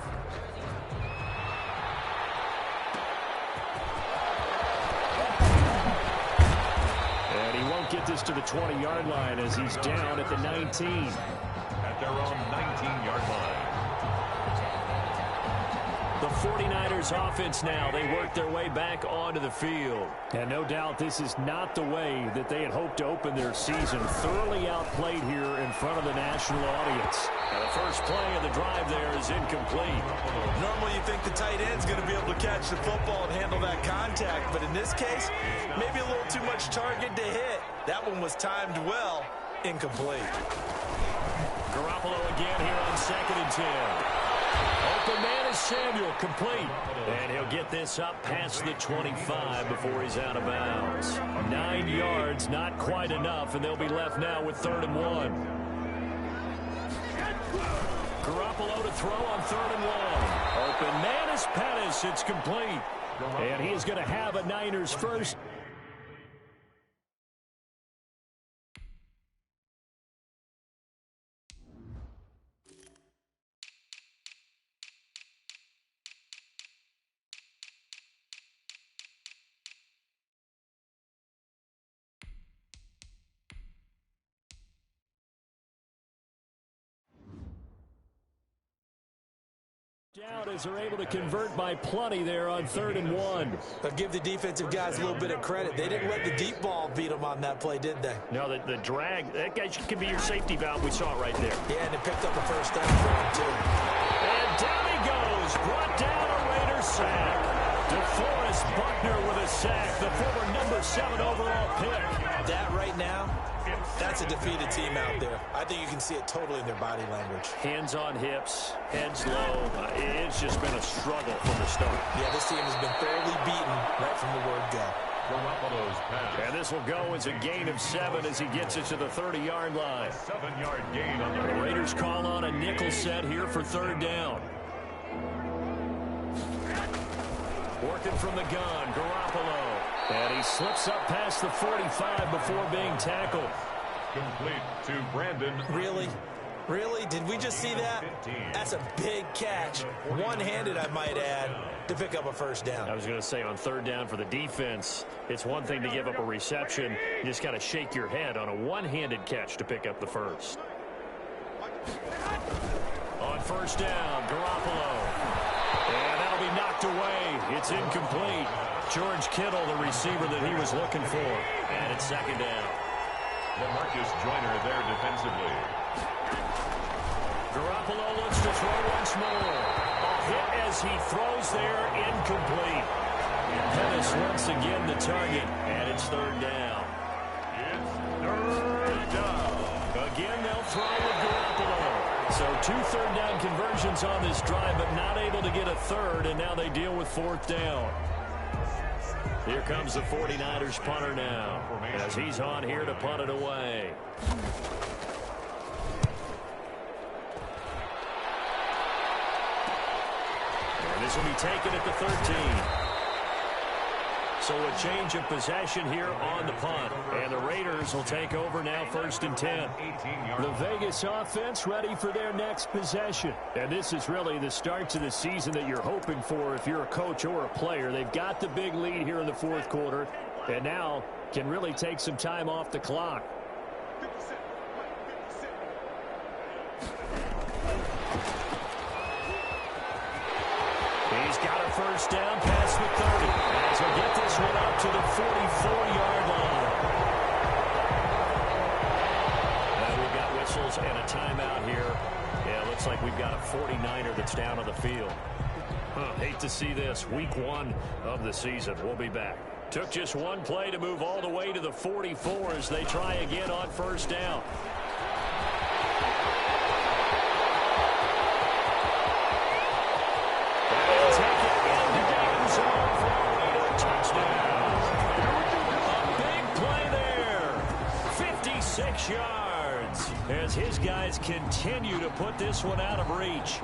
And he won't get this to the 20-yard line as he's down at the 19. At their own 19-yard line. The 49ers offense now, they work their way back onto the field. And no doubt this is not the way that they had hoped to open their season. Thoroughly outplayed here in front of the national audience. And the first play of the drive there is incomplete. Normally you think the tight end's going to be able to catch the football and handle that contact, but in this case, maybe a little too much target to hit. That one was timed well, incomplete. Garoppolo again here on 2nd and 10. Open man is Samuel, complete. And he'll get this up past the 25 before he's out of bounds. 9 yards, not quite enough, and they'll be left now with 3rd and 1. Garoppolo to throw on 3rd and 1. Open man is Pettis, it's complete. And he is going to have a Niners first. Down as they're able to convert by plenty there on 3rd and 1. But give the defensive guys a little bit of credit. They didn't let the deep ball beat them on that play, did they? No, the drag, that guy could be your safety valve. We saw it right there. Yeah, and it picked up a first down for him, too. And down he goes. Brought down a Raiders sack. DeForest Buckner with a sack, the former number 7 overall pick. That right now, that's a defeated team out there. I think you can see it totally in their body language. Hands on hips, heads low. It's just been a struggle from the start. Yeah, this team has been thoroughly beaten right from the word go. Garoppolo's pass. And this will go as a gain of 7 as he gets it to the 30-yard line. 7-yard gain on the The Raiders call on a nickel set here for 3rd down. Working from the gun, Garoppolo. And he slips up past the 45 before being tackled. complete to Brandon. Really? Really? Did we just see that? That's a big catch. One-handed, I might add, to pick up a first down. I was going to say on 3rd down for the defense, it's one thing to give up a reception. You just got to shake your head on a one-handed catch to pick up the first. On 1st down, Garoppolo. And that'll be knocked away. It's incomplete. George Kittle, the receiver that he was looking for. And it's 2nd down. Marcus Joyner there defensively. Garoppolo looks to throw once more. A hit as he throws there, incomplete. Pettis once again the target, and it's 3rd down. It's 3rd down. Again, they'll throw with Garoppolo. So 2 3rd down conversions on this drive, but not able to get a 3rd, and now they deal with 4th down. Here comes the 49ers punter now, as he's on here to punt it away. And this will be taken at the 13. So a change of possession here on the punt. And the Raiders will take over now, 1st and 10. The Vegas offense ready for their next possession. And this is really the start to the season that you're hoping for if you're a coach or a player. They've got the big lead here in the 4th quarter, and now can really take some time off the clock. He's got a first down past the 30. As we get this one up to the 44-yard line. And we've got whistles and a timeout here. Yeah, looks like we've got a 49er that's down on the field. Hate to see this. Week 1 of the season. We'll be back. Took just one play to move all the way to the 44 as they try again on first down. Yards as his guys continue to put this one out of reach.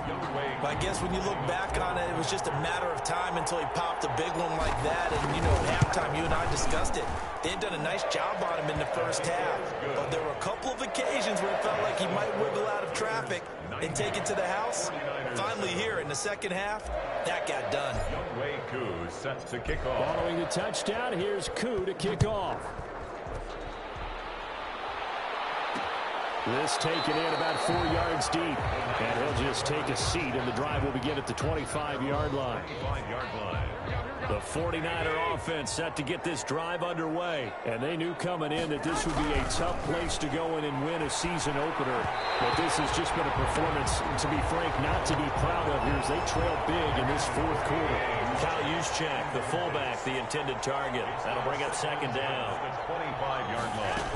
I guess when you look back on it, it was just a matter of time until he popped a big one like that. And, you know, at halftime, you and I discussed it. They had done a nice job on him in the first half. But there were a couple of occasions where it felt like he might wiggle out of traffic and take it to the house. Finally here in the second half, that got done. Koo set to kick off. Following the touchdown, here's Koo to kick off. This taken in about 4 yards deep. And he'll just take a seat, and the drive will begin at the 25-yard line. The 49er offense set to get this drive underway. And they knew coming in that this would be a tough place to go in and win a season opener. But this has just been a performance, to be frank, not to be proud of here as they trail big in this 4th quarter. Kyle Juszczyk, the fullback, the intended target. That'll bring up 2nd down. The 25-yard line.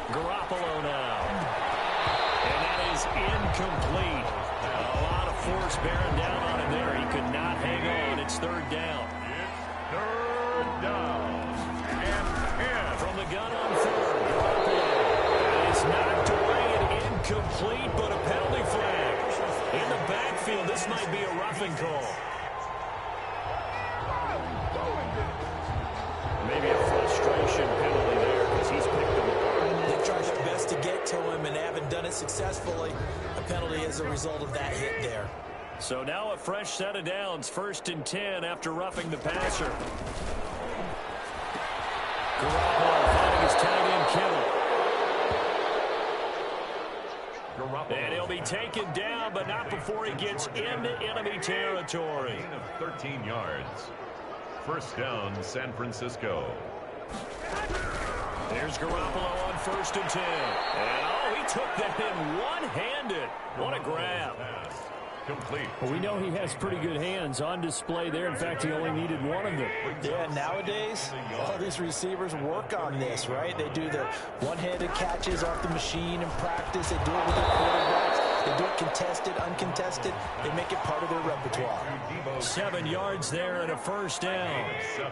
Garoppolo now. And that is incomplete. A lot of force bearing down on him there. He could not hang on. It's 3rd down. It's 3rd down. And from the gun on 3rd. Garoppolo is knocked away and incomplete, but a penalty flag. In the backfield, this might be a roughing call. Maybe a frustration penalty there because he's picked them apart. They've tried their best to get to him and haven't done it successfully. A penalty as a result of that hit there. So now a fresh set of downs, 1st and 10 after roughing the passer. Garoppolo finding his tight end Kittle. And he'll be taken down, but not before he gets into enemy territory. 13 yards. 1st down, San Francisco. There's Garoppolo on 1st and 10. And, oh, he took that in one-handed. What a grab. Complete. Well, we know he has pretty good hands on display there. In fact, he only needed one of them. Yeah, nowadays, all these receivers work on this, right? They do the one-handed catches off the machine in practice. They do it with their quarterbacks. They do it contested, uncontested. They make it part of their repertoire. 7 yards there and a 1st down. 7.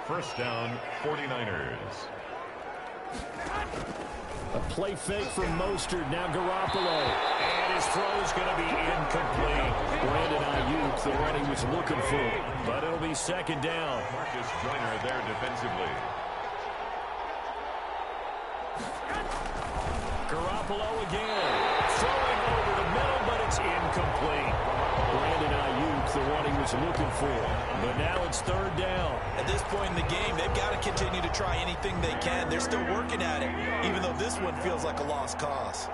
1st down, 49ers. A play fake from Mostert. Now Garoppolo. And his throw is going to be incomplete. Brandon Ayuk, the one he was looking for. But it'll be 2nd down. Marcus Joyner there defensively. Garoppolo again. Throwing over the middle, but it's incomplete. Brandon Ayuk, the one he was looking for. But now it's 3rd down. At this point in the game, they've got to continue to try anything they can. They're still working at it, even though this one feels like a lost cause.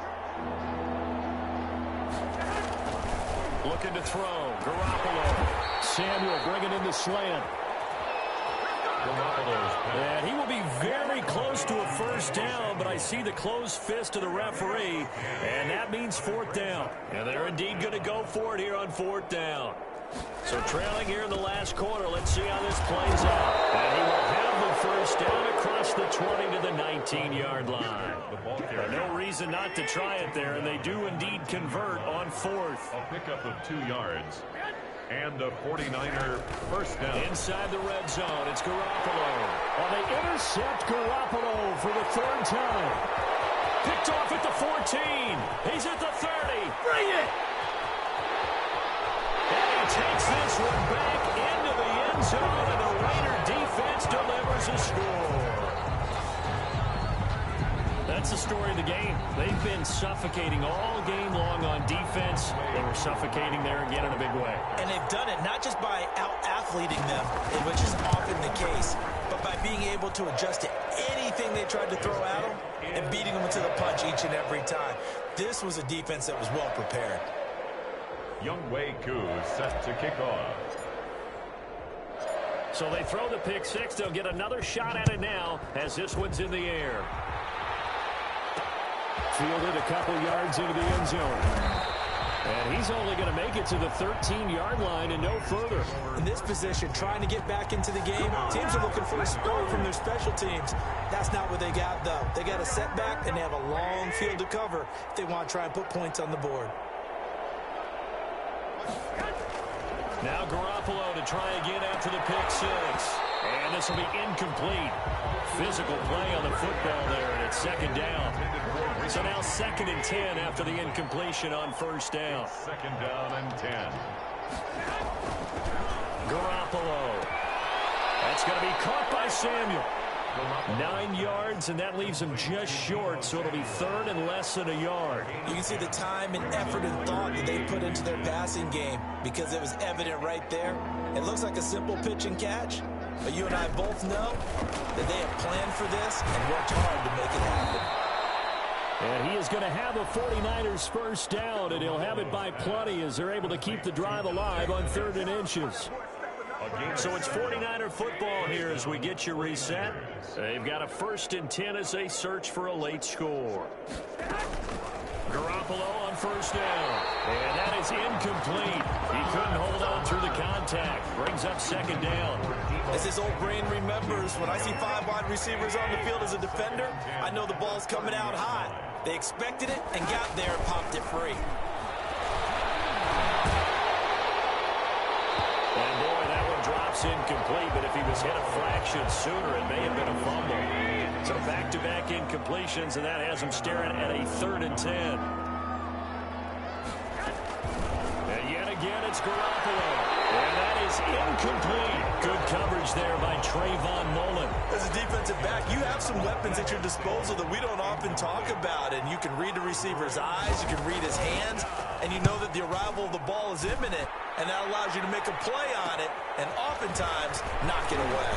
Looking to throw. Garoppolo. Samuel bringing in the slant. And he will be very close to a 1st down, but I see the closed fist of the referee, and that means 4th down. And they're indeed going to go for it here on 4th down. So trailing here in the last quarter, let's see how this plays out. And he will have the 1st down across the 20 to the 19-yard line. No reason not to try it there, and they do indeed convert on 4th. A pickup of 2 yards. And a 49er 1st down. Inside the red zone, it's Garoppolo. Oh, they intercept Garoppolo for the 3rd time. Picked off at the 14. He's at the 30. Bring it! And he takes this one back into the end zone, and the Raider defense delivers a score. That's the story of the game. They've been suffocating all game long on defense. They were suffocating there again in a big way. And they've done it not just by out-athleting them, which is often the case, but by being able to adjust to anything they tried to throw at them and beating them to the punch each and every time. This was a defense that was well prepared. Younghoe Koo set to kick off. So they throw the pick six. They'll get another shot at it now as this one's in the air. Fielded a couple yards into the end zone. And he's only going to make it to the 13-yard line and no further. In this position, trying to get back into the game, teams are looking for a spark from their special teams. That's not what they got, though. They got a setback, and they have a long field to cover if they want to try and put points on the board. Now Garoppolo to try again after the pick six. And this will be incomplete. Physical play on the football there, and it's second down. So now 2nd and 10 after the incompletion on first down. 2nd down and 10. Garoppolo. That's going to be caught by Samuel. 9 yards, and that leaves him just short, so it'll be 3rd and less than a yard. You can see the time and effort and thought that they put into their passing game because it was evident right there. It looks like a simple pitch and catch, but you and I both know that they have planned for this and worked hard to make it happen. And he is going to have a 49ers first down, and he'll have it by plenty as they're able to keep the drive alive on 3rd and inches. So it's 49er football here as we get you reset. They've got a 1st and 10 as they search for a late score. Garoppolo on first down. And that is incomplete. He couldn't hold on through the contact. Brings up 2nd down. As his old brain remembers, when I see 5 wide receivers on the field as a defender, I know the ball's coming out high. They expected it and got there and popped it free. And boy, that one drops incomplete, but if he was hit a fraction sooner, it may have been a fumble. So back-to-back incompletions, and that has him staring at a 3rd and 10. And yet again, it's Garoppolo. And that is incomplete. Good coverage there by Trayvon Mullen. As a defensive back, you have some weapons at your disposal that we don't often talk about. And you can read the receiver's eyes, you can read his hands, and you know that the arrival of the ball is imminent. And that allows you to make a play on it and oftentimes knock it away.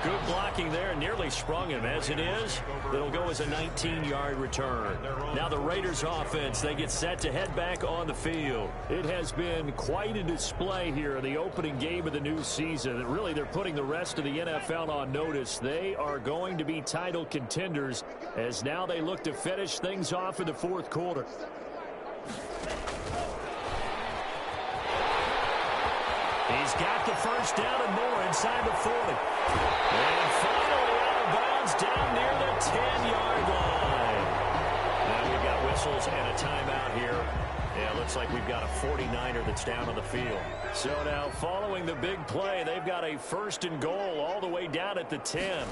Good blocking there, nearly sprung him. As it is, it'll go as a 19-yard return. Now the Raiders offense, they get set to head back on the field. It has been quite a display here in the opening game of the new season. Really, they're putting the rest of the NFL on notice. They are going to be title contenders as now they look to finish things off in the 4th quarter. He's got the first down and more inside the 40. And finally out of bounds down near the 10-yard line. Now we've got whistles and a timeout here. Yeah, it looks like we've got a 49er that's down on the field. So now following the big play, they've got a 1st and goal all the way down at the 10.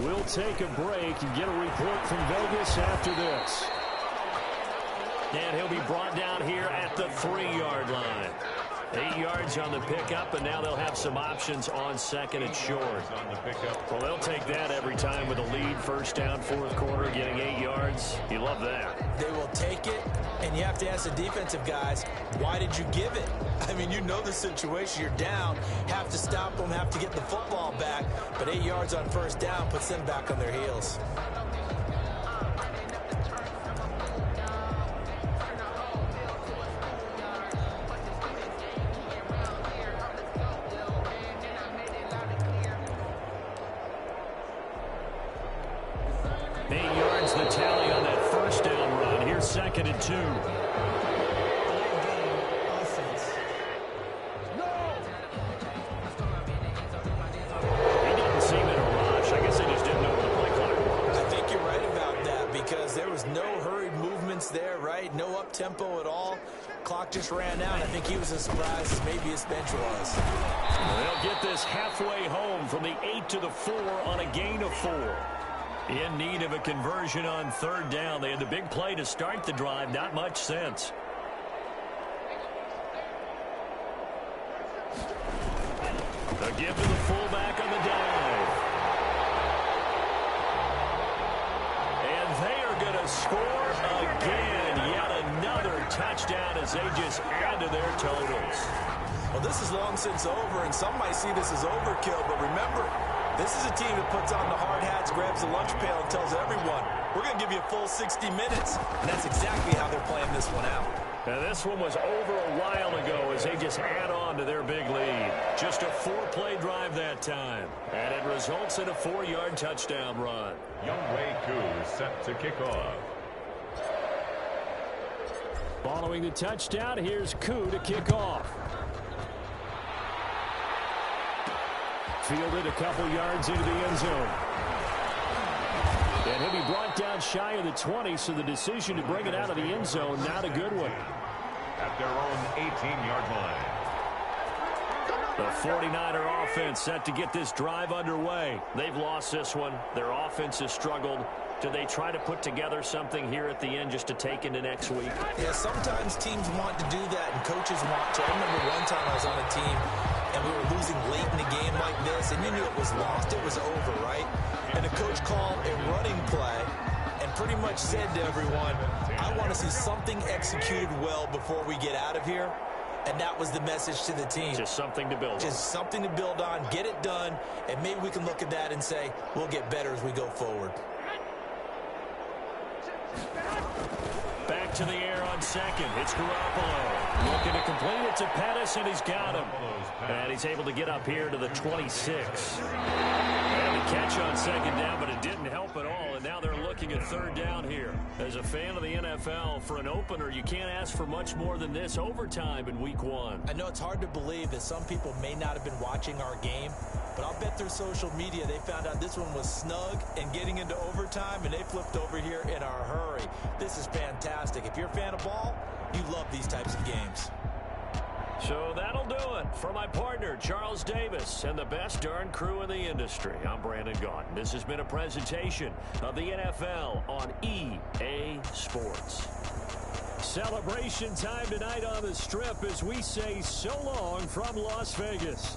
We'll take a break and get a report from Vegas after this. And he'll be brought down here at the 3-yard line. 8 yards on the pickup, and now they'll have some options on 2nd and short. Well, they'll take that every time with a lead. 1st down, 4th quarter, getting 8 yards. You love that. They will take it, and you have to ask the defensive guys, why did you give it? I mean, you know the situation. You're down, have to stop them, have to get the football back, but 8 yards on 1st down puts them back on their heels. The tally on that 1st down run. Here's 2nd and 2. He didn't seem in a rush. I guess they just didn't know where the play clock was. I think you're right about that because there was no hurried movements there, right? No up-tempo at all. Clock just ran out. I think he was as surprised as maybe his bench was. They'll get this halfway home from the 8 to the 4 on a gain of 4. In need of a conversion on 3rd down. They had the big play to start the drive. Not much sense. A give to the fullback on the dive. And they are going to score again. Yet another touchdown as they just add to their totals. Well, this is long since over, and some might see this as overkill. But remember, this is a team that puts on the hard hats, grabs the lunch pail, and tells everyone, we're going to give you a full 60 minutes. And that's exactly how they're playing this one out. Now, this one was over a while ago as they just add on to their big lead. Just a 4-play drive that time. And it results in a 4-yard touchdown run. Younghoe Koo is set to kick off. Following the touchdown, here's Koo to kick off. Fielded a couple yards into the end zone. And he'll be brought down shy of the 20, so the decision to bring it out of the end zone, not a good one. At their own 18-yard line. The 49er offense set to get this drive underway. They've lost this one. Their offense has struggled. Do they try to put together something here at the end just to take into next week? Yeah, sometimes teams want to do that, and coaches want to. I remember one time I was on a team, and we were losing late in a game like this, and you knew it was lost. It was over, right? And the coach called a running play and pretty much said to everyone, I want to see something executed well before we get out of here. And that was the message to the team. Just something to build on. Just something to build on, get it done, and maybe we can look at that and say, we'll get better as we go forward. Back to the air on second. It's Garoppolo. Looking to complete it to Pettis, and he's got him. And he's able to get up here to the 26. And the catch on second down, but it didn't help at all. And now they're looking at third down here. As a fan of the NFL, for an opener, you can't ask for much more than this overtime in week 1. I know it's hard to believe that some people may not have been watching our game, but I'll bet through social media they found out this one was snug and getting into overtime, and they flipped over here in a hurry. This is fantastic. If you're a fan of ball, you love these types of games. So that'll do it for my partner, Charles Davis, and the best darn crew in the industry. I'm Brandon Gaudin. This has been a presentation of the NFL on EA Sports. Celebration time tonight on the Strip as we say so long from Las Vegas.